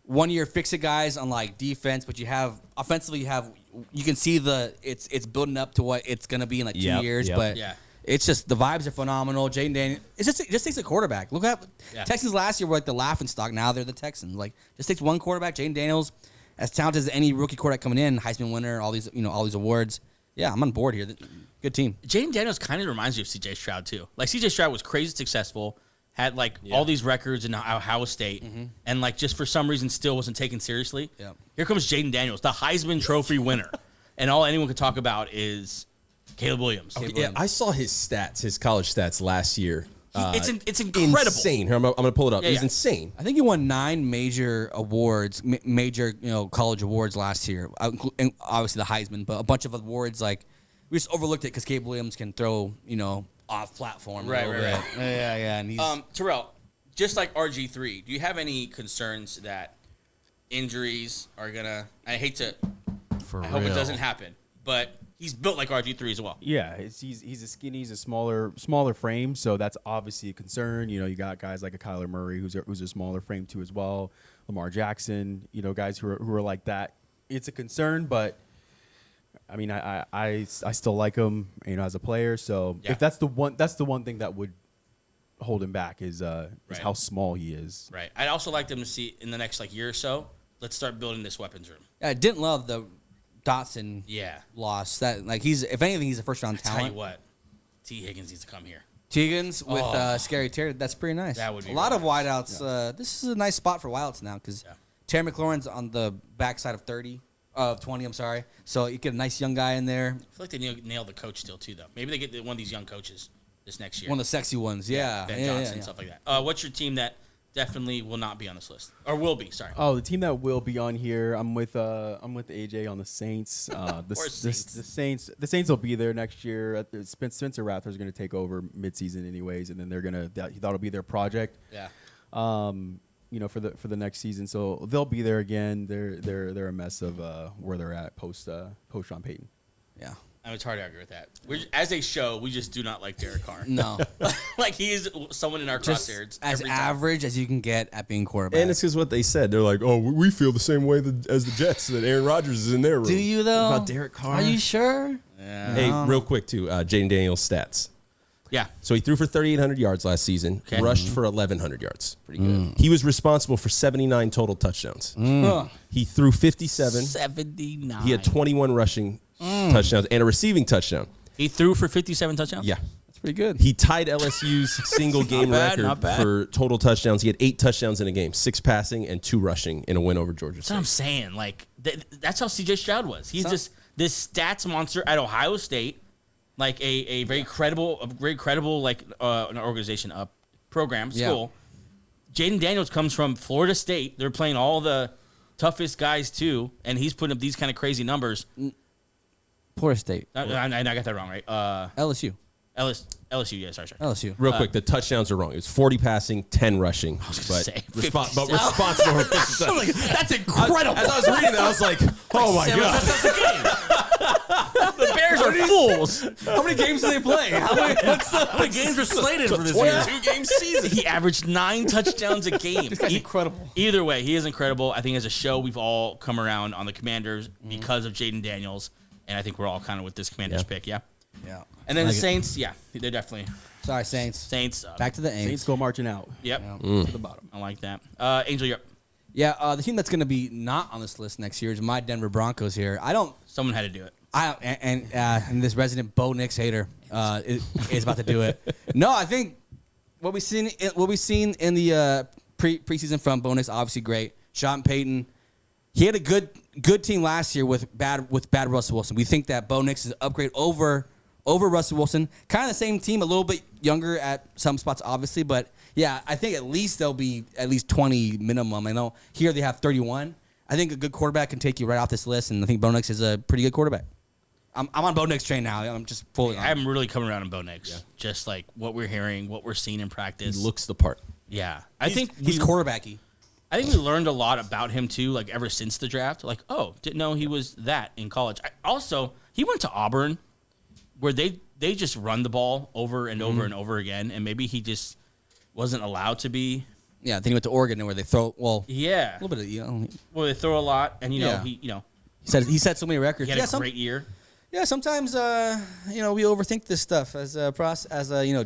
1 year fix-it guys on defense, but you have offensively you can see it's building up to what it's gonna be in 2 years, but it's just the vibes are phenomenal. Jaden Daniels, it just takes a quarterback. Look at Texans last year were the laughing stock. Now they're the Texans. Just takes one quarterback. Jaden Daniels, as talented as any rookie quarterback coming in, Heisman winner, all these awards. Yeah, I'm on board here. Good team. Jaden Daniels kind of reminds me of C.J. Stroud, too. Like, C.J. Stroud was crazy successful, had, like, all these records in Ohio State, and, like, just for some reason still wasn't taken seriously. Yep. Here comes Jaden Daniels, the Heisman Trophy winner. And all anyone could talk about is Caleb Williams. Yeah, I saw his stats, his college stats last year. It's incredible. Insane. Here, I'm going to pull it up. Yeah, It was yeah. insane. I think he won 9 major awards, major college awards last year, and obviously the Heisman, but a bunch of awards like we just overlooked it because Caleb Williams can throw off platform. Right. Yeah, and he's Terrell, just like RG3, do you have any concerns that injuries are gonna? I hope it doesn't happen, but he's built like RG3 as well. Yeah, he's a skinny, he's a smaller frame, so that's obviously a concern. You got guys like a Kyler Murray who's a smaller frame too as well. Lamar Jackson, guys who are like that. It's a concern, but I mean, I still like him, as a player. So if that's the one thing that would hold him back is how small he is. Right. I'd also like them to see in the next year or so. Let's start building this weapons room. I didn't love the Dotson loss. That he's if anything he's a first round talent. Tell you what, T. Higgins needs to come here. Higgins with Scary Terry. That's pretty nice. That would be a lot of really wideouts. This is a nice spot for wideouts now because Terry McLaurin's on the backside of 20. I'm sorry. So you get a nice young guy in there. I feel like they nailed the coach still too, though. Maybe they get one of these young coaches this next year. One of the sexy ones. Yeah. Ben Johnson and stuff like that. What's your team that definitely will not be on this list, or will be? Sorry. Oh, the team that will be on here. I'm with AJ on the Saints. The Saints will be there next year. Spencer Rattler's going to take over midseason anyways, and then that'll be their project. Yeah. For the next season, so they'll be there again. They're a mess of where they're at post Sean Payton. Yeah. I mean, it's hard to argue with that. As a show, we just do not like Derek Carr. No. He is someone in our Just crosshairs. as every time. average as you can get at being quarterback. And it's because what they said. They're like, oh, we feel the same way as the Jets, that Aaron Rodgers is in their room. Do you, though? About Derek Carr? Are you sure? Yeah. Hey, real quick, too, Jaden Daniels' stats. Yeah. So he threw for 3,800 yards last season, Okay. rushed for 1,100 yards. Pretty good. He was responsible for 79 total touchdowns. He threw 57. 79. He had 21 rushing touchdowns and a receiving touchdown. He threw for 57 touchdowns? Yeah. That's pretty good. He tied LSU's single game bad, record not bad. for total touchdowns. He had 8 touchdowns in a game, 6 passing and 2 rushing in a win over Georgia That's what I'm State. saying. That's how C.J. Stroud was. He's just this stats monster at Ohio State, a very credible, an organization, program, school. Jaden Daniels comes from Florida State. They're playing all the toughest guys too, and he's putting up these kind of crazy numbers. Florida State. I got that wrong, right? LSU. LSU, yeah, sorry. LSU. Real quick, the touchdowns are wrong. It was 40 passing, 10 rushing. say, But responsible for 50. That's incredible. As I was reading that, I was like, oh my God. The Bears are fools. How many games do they play? How many games are slated for this year? 22-game season. He averaged 9 touchdowns a game. This guy's incredible. Either way, he is incredible. I think as a show, we've all come around on the Commanders because of Jaden Daniels, and I think we're all kind of with this Commanders pick, yeah? Yeah. And then Like the it. Saints, they're definitely Sorry, Saints. Saints. Back to the Saints Aints. go marching out Yep, to the bottom. I like that. Angel, you're up. Yeah, the team that's going to be not on this list next year is my Denver Broncos here. Someone had to do it. And this resident Bo Nix hater is about to do it. No, I think what we've seen in the preseason from Bo Nix, obviously great. Sean Payton, he had a good team last year with bad Russell Wilson. We think that Bo Nix is an upgrade over Russell Wilson. Kind of the same team, a little bit younger at some spots, obviously, but yeah, I think at least they'll be at least 20 minimum. I know here they have 31. I think a good quarterback can take you right off this list, and I think Bo Nix is a pretty good quarterback. I'm on Bo Nix train now. I'm just fully on. I'm really coming around on Bo Nix. Yeah. Just like what we're hearing, what we're seeing in practice. He looks the part. Yeah. I think he's quarterbacky. I think we learned a lot about him too, ever since the draft. Didn't know he was that in college. He went to Auburn, where they just run the ball over and over and over again, and maybe he just wasn't allowed to be. Yeah, then he went to Yeah. Oregon, where they throw a little bit of Well, they throw a lot, and Yeah. he set so many records. he had a great year. Yeah, sometimes we overthink this stuff as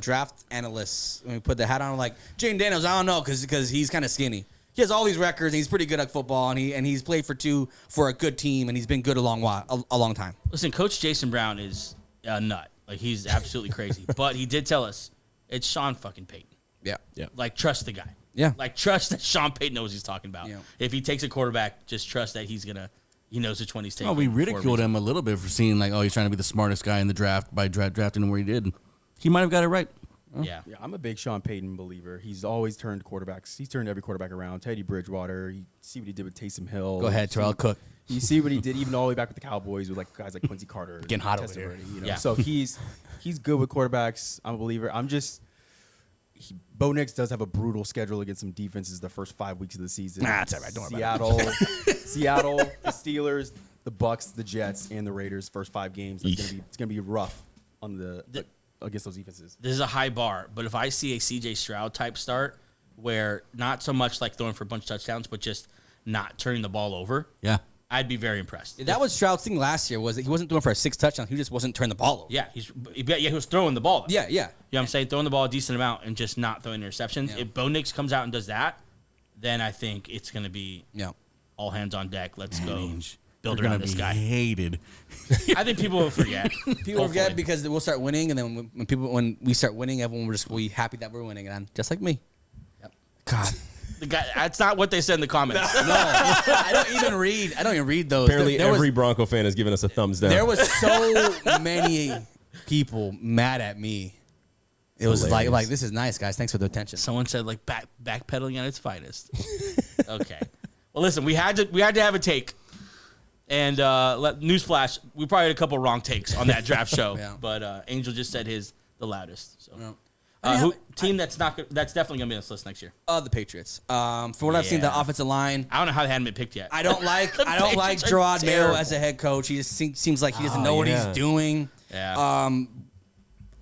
draft analysts. When we put the hat on, like Jaden Daniels, I don't know because he's kind of skinny. he has all these records. And he's pretty good at football, and he's played for a good team, and he's been good a long time. Listen, Coach Jason Brown is a nut. Like, he's absolutely crazy. But he did tell us it's Sean fucking Payton. Yeah. Like, trust the guy. Yeah. Like, trust that Sean Payton knows what he's talking about. Yeah. If he takes a quarterback, just trust that he knows which one he's taking. Oh, we for a ridiculed reason. him a little bit for seeing like, oh, he's trying to be the smartest guy in the draft by drafting him where he did. He might have got it right. Yeah. Yeah, I'm a big Sean Payton believer. He's always turned quarterbacks. He's turned every quarterback around. Teddy Bridgewater. You see what he did with Taysom Hill. Go ahead, Terrell Cook. You see what he did even all the way back with the Cowboys with like guys like Quincy Carter. Getting hot over Testaverde, here. Yeah. So he's good with quarterbacks. I'm a believer. Bo Nix does have a brutal schedule against some defenses the first 5 weeks of the season. Nah, it's all right. Don't worry about Seattle, the Steelers, the Bucks, the Jets, and the Raiders. First 5 games. It's gonna be rough on against those defenses. This is a high bar, but if I see a CJ Stroud type start where not so much like throwing for a bunch of touchdowns, but just not turning the ball over, Yeah. I'd be very impressed. That was Stroud's thing last year. Was that he wasn't throwing for a 6 touchdowns. He just wasn't turning the ball over. Yeah, he was throwing the ball. Though. Yeah. You know what I'm saying? Throwing the ball a decent amount and just not throwing interceptions. Yeah. If Bo Nix comes out and does that, then I think it's going to be all hands on deck. Let's go build You're around gonna this be guy. hated. I think people will forget. People forget because we'll start winning, and then when we start winning, everyone will be happy that we're winning, and just like me. Yep. God. The guy, that's not what they said in the comments. No, I don't even read those. Apparently, every Bronco fan has given us a thumbs down. There was so many people mad at me. It was like this is nice, guys. Thanks for the attention. Someone said like backpedaling at its finest. Okay. Well, listen, we had to have a take, and newsflash, we probably had a couple wrong takes on that draft show, Yeah. but Angel just said his the loudest. So, Yeah. team that's definitely gonna be on this list next year? The Patriots. For what I've seen, the offensive line. I don't know how they hadn't been picked yet. I don't like Patriots are Gerard Mayo terrible. as a head coach. He just seems like he doesn't know what he's doing. Yeah.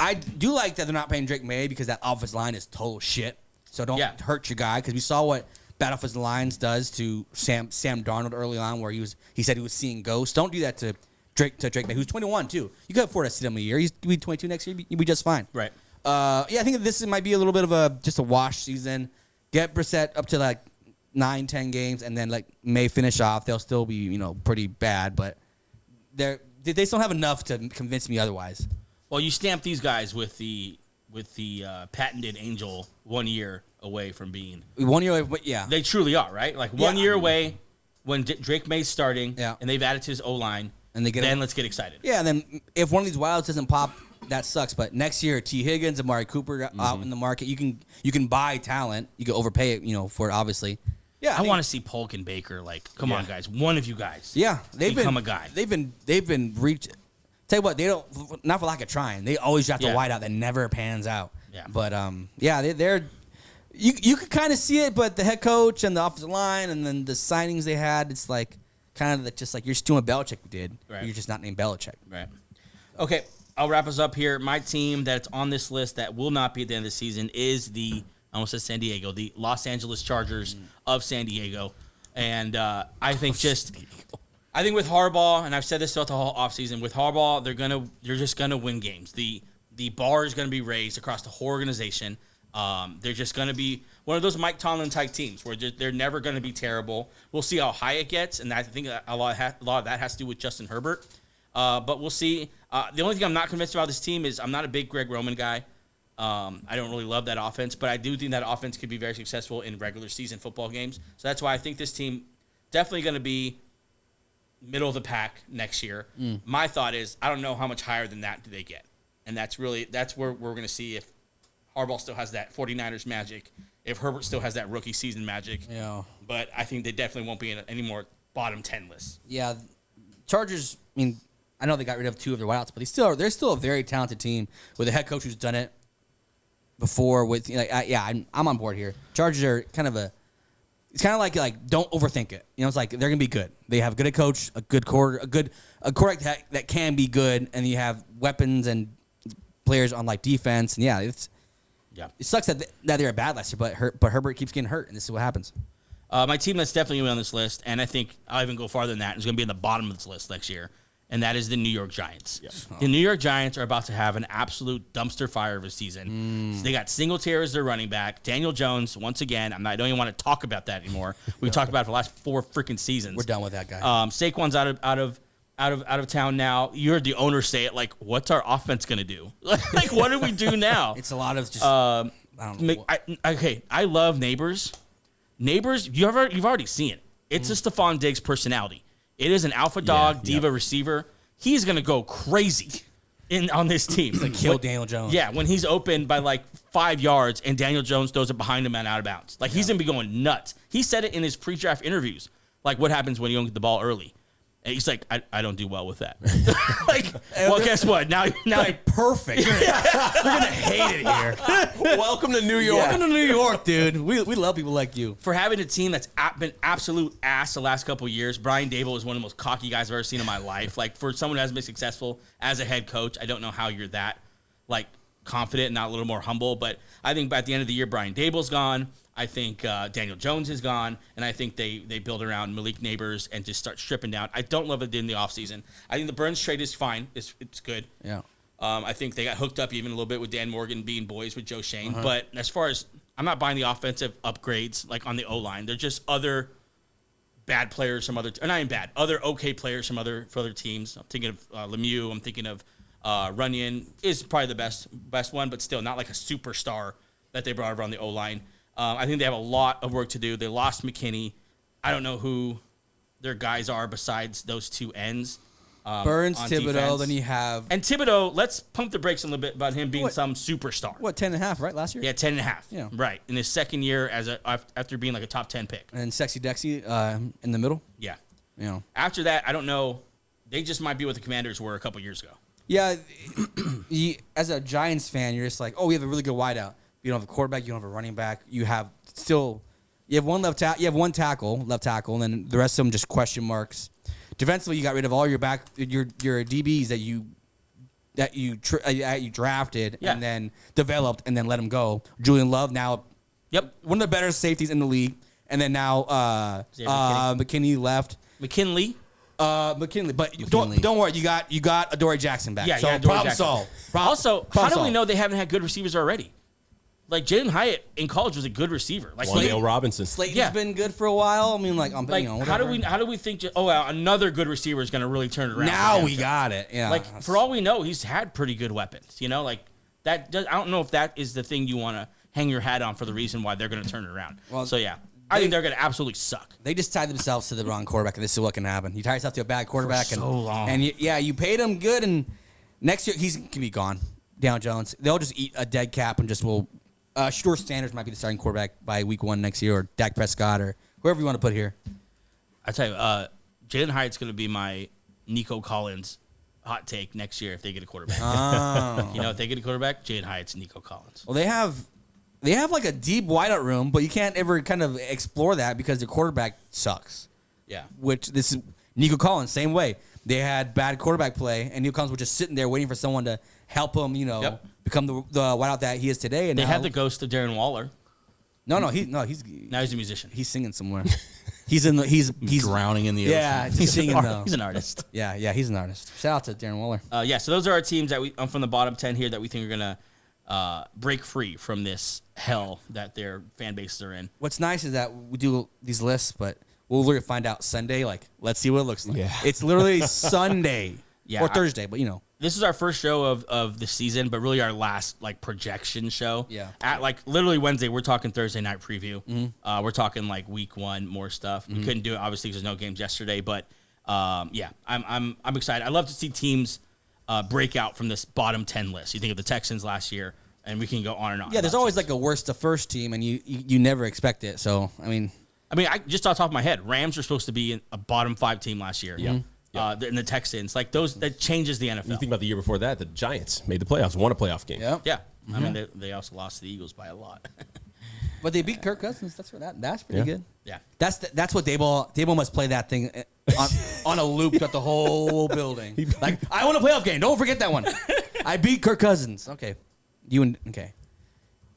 I do like that they're not paying Drake May because that offensive line is total shit. So don't hurt your guy because we saw what bad offensive lines does to Sam Darnold early on, where he said he was seeing ghosts. Don't do that to Drake May, who's 21 too. You could afford to sit him a year. He's be 22 next year. You'll be just fine. Right. I think that this might be a little bit of just a wash season. Get Brissett up to like 9-10 games, and then like May finish off. They'll still be pretty bad, but they still have enough to convince me otherwise. Well, you stamp these guys with the patented Angel 1 year away from being. 1 year away, yeah. They truly are, right? Like 1 year away when Drake May's starting, Yeah. and they've added to his O line, And they get then let's get excited. Yeah, and then if one of these wilds doesn't pop, that sucks. But next year, T. Higgins, Amari Cooper out in the market. You can buy talent. You can overpay it, for it, obviously. Yeah, I want to see Polk and Baker. Like, come on, guys. One of you guys. Yeah, become a guy. They've been reached. Tell you what, they don't, not for lack of trying. They always draft a wideout that never pans out. Yeah. But they're you could kind of see it, but the head coach and the offensive line and then the signings they had, it's like kind of just like you're just doing what Belichick did. Right. You're just not named Belichick. Right. Okay, I'll wrap us up here. My team that's on this list that will not be at the end of the season is I almost said San Diego, the Los Angeles Chargers of San Diego. And I think with Harbaugh, and I've said this throughout the whole offseason, with Harbaugh, they're just gonna win games. The bar is gonna be raised across the whole organization. They're just gonna be one of those Mike Tomlin type teams where they're never gonna be terrible. We'll see how high it gets, and I think a lot of that has to do with Justin Herbert. But we'll see. The only thing I'm not convinced about this team is I'm not a big Greg Roman guy. I don't really love that offense, but I do think that offense could be very successful in regular season football games. So that's why I think this team definitely going to be middle of the pack next year. My thought is I don't know how much higher than that do they get. And that's where we're going to see if Harbaugh still has that 49ers magic, if Herbert still has that rookie season magic. Yeah. But I think they definitely won't be in any more bottom 10 lists. Yeah. Chargers, I know they got rid of 2 of their wideouts, but they're still a very talented team with a head coach who's done it before I'm on board here. Chargers are it's kind of like don't overthink it. It's like they're gonna be good. They have a good coach, a good quarterback that can be good, and you have weapons and players on like defense. And it sucks that they're bad last year, but Herbert keeps getting hurt, and this is what happens. My team that's definitely going to be on this list, and I think I'll even go farther than that, is going to be in the bottom of this list next year, and that is the New York Giants. The New York Giants are about to have an absolute dumpster fire of a season. So they got Singletary as their running back. Daniel Jones, once again, I don't even want to talk about that anymore. We've talked about it for the last 4 freaking seasons. We're done with that guy. Saquon's out of town now. You heard the owner say it, like, what's our offense going to do? Like, what do we do now? It's a lot of just, I don't know. I love Neighbors. Neighbors, you've already seen it. It's a Stephon Diggs personality. It is an alpha dog, diva receiver. He's going to go crazy on this team. Like kill Daniel Jones. Yeah, when he's open by like 5 yards and Daniel Jones throws it behind him and out of bounds. Like, he's going to be going nuts. He said it in his pre-draft interviews. Like, what happens when you don't get the ball early? And he's like, I don't do well with that. Like, well, guess what? Now, Like, perfect. You're gonna hate it here. Welcome to New York. Welcome to New York, dude. We love people like you. For having a team that's been absolute ass the last couple of years, Brian Daboll is one of the most cocky guys I've ever seen in my life. Like, for someone who hasn't been successful as a head coach, I don't know how you're that, like, confident and not a little more humble. But I think by the end of the year, Brian Daboll's gone. I think Daniel Jones is gone, and I think they build around Malik Neighbors and just start stripping down. I don't love what they did in the offseason. I think the Burns trade is fine. It's good. Yeah. I think they got hooked up even a little bit with Dan Morgan being boys with Joe Shane. But as far as I'm not buying the offensive upgrades like on the O-line. They're just other bad players from other – not even bad. Other okay players from other teams. I'm thinking of Lemieux. I'm thinking of Runyon is probably the best one, but still not like a superstar that they brought over on the O-line. I think they have a lot of work to do. They lost McKinney. I don't know who their guys are besides those two ends. Burns, Thibodeau, defense. then you have... And Thibodeau, let's pump the brakes a little bit about him being some superstar. 10.5, right, last year? Yeah, 10.5. Yeah. Right. In his second year after being like a top 10 pick. And Sexy Dexy in the middle? Yeah. You know. After that, I don't know. They just might be what the Commanders were a couple years ago. Yeah. As a Giants fan, you're just like, oh, we have a really good wideout. You don't have a quarterback. You don't have a running back. You have one left tackle. You have one left tackle, and then the rest of them just question marks. Defensively, you got rid of all your DBs that you drafted and then developed and then let them go. Julian Love now, one of the better safeties in the league, and then now McKinney left. McKinley, but don't worry, you got Adoree Jackson back. Yeah, so Adoree solved. Also, how do we know they haven't had good receivers already? Like, Jalen Hyatt in college was a good receiver. Like Wandale Robinson. Slayton's been good for a while. I mean, how do we think? Another good receiver is going to really turn it around? Now we got it. Yeah. Like, for all we know, he's had pretty good weapons. You know, like that. I don't know if that is the thing you want to hang your hat on for the reason why they're going to turn it around. Well, so yeah, I think they're going to absolutely suck. They just tied themselves to the wrong quarterback, and this is what can happen. You tie yourself to a bad quarterback, for so long. And you paid him good, and next year he's going to be gone. Daniel Jones, they'll just eat a dead cap and just will. Shedeur Sanders might be the starting quarterback by week 1 next year, or Dak Prescott, or whoever you want to put here. I tell you, Jalen Hyatt's going to be my Nico Collins hot take next year if they get a quarterback. Oh. You know, if they get a quarterback, Jalen Hyatt's Nico Collins. Well, they have like a deep wideout room, but you can't ever kind of explore that because the quarterback sucks. Yeah. Which this is Nico Collins, same way. They had bad quarterback play, and Nico Collins was just sitting there waiting for someone to help him, become the wideout that he is today. And they had the ghost of Darren Waller. He's now he's a musician. He's singing somewhere. He's drowning in the ocean. Yeah, he's singing though. He's an artist. Yeah, he's an artist. Shout out to Darren Waller. So those are our teams that I'm from the bottom 10 here that we think are gonna break free from this hell that their fan bases are in. What's nice is that we do these lists, but we'll literally find out Sunday. Like, let's see what it looks like. Yeah. It's literally Sunday or Thursday, but This is our first show of the season, but really our last like projection show. Yeah. At like literally Wednesday, we're talking Thursday night preview. Mm-hmm. We're talking like week 1 more stuff. Mm-hmm. We couldn't do it obviously because there's no games yesterday, but I'm excited. I love to see teams break out from this bottom 10 list. You think of the Texans last year, and we can go on and on. Yeah, there's always like a worst to first team, and you never expect it. So I just off the top of my head, Rams are supposed to be a bottom 5 team last year. Yeah. And the Texans, like those, that changes the NFL. You think about the year before that, the Giants made the playoffs, won a playoff game. Yep. Yeah. Mm-hmm. I mean, they also lost to the Eagles by a lot. But they beat Kirk Cousins. That's pretty good. Yeah. That's what Daboll must play that thing on a loop throughout the whole building. Like, I won a playoff game. Don't forget that one. I beat Kirk Cousins. Okay.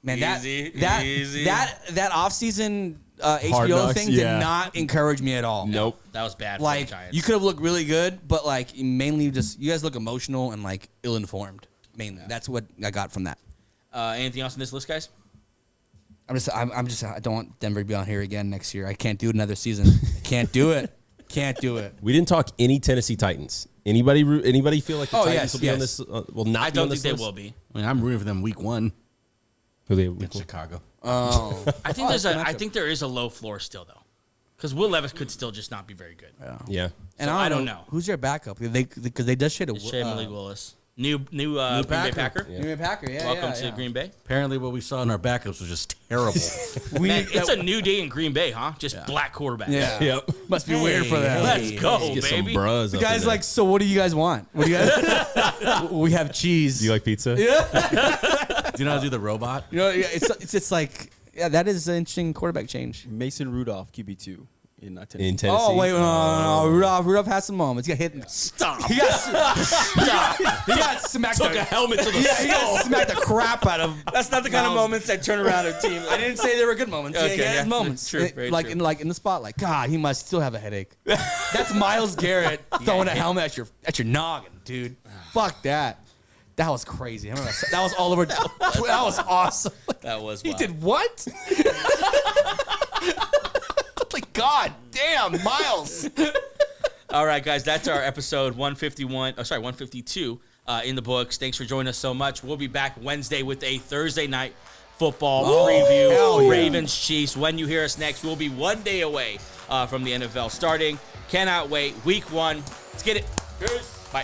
Man, easy. that offseason HBO Knocks, thing yeah. did not encourage me at all. Nope. That was bad for Like the Giants. you could have looked really good, but like mainly just you guys look emotional and like ill-informed. Mainly, that's what I got from that. Anything else on this list, guys? I don't want Denver to be on here again next year. I can't do another season. I can't do it. Can't do it. We didn't talk any Tennessee Titans. Anybody feel like the Oh, Titans yes, will be on yes. this? Will not I be on don't think this they list? will be. I mean, I'm rooting for them week 1 Who they? against Chicago. Oh, I think that's a good I matchup. think there is a low floor still though, because Will Levis could still just not be very good. Yeah. And So I don't know. who's your backup. Because they just shit a Shea Malik Willis, new Green Bay Packer. Packer. Green Bay Packer. Yeah, Welcome yeah, to yeah. Green Bay. Apparently, what we saw in our backups was just terrible. Man, it's a new day in Green Bay, huh? Just black quarterbacks. Yeah. Yep. Must be weird for them. Let's go, Get some baby. bros. The up in guy's there. like, so what do you guys want? What do you guys? We have cheese. Do you like pizza? Do you know how to do the robot? You know, yeah, it's like that is an interesting quarterback change. Mason Rudolph, QB2 in Tennessee. In Tennessee. Oh wait, no. Rudolph had some moments. He got hit. Stop. He got smacked. Took a helmet to the Yeah, he got smacked the crap out of. That's not the kind of moments that turn around a team. I didn't say they were good moments. Okay, he had yeah, his moments. true, very like true. in the spotlight. God, he must still have a headache. That's Myles Garrett throwing a helmet at your noggin, dude. Fuck that. That was crazy. I remember that was all over. That was awesome. That was He wild. did what? Like, God damn, Miles. All right, guys, that's our episode 152 in the books. Thanks for joining us so much. We'll be back Wednesday with a Thursday night football preview. hell yeah. Ravens, Chiefs. When you hear us next, we'll be 1 day away from the NFL starting. Cannot wait. Week 1. Let's get it. Bye.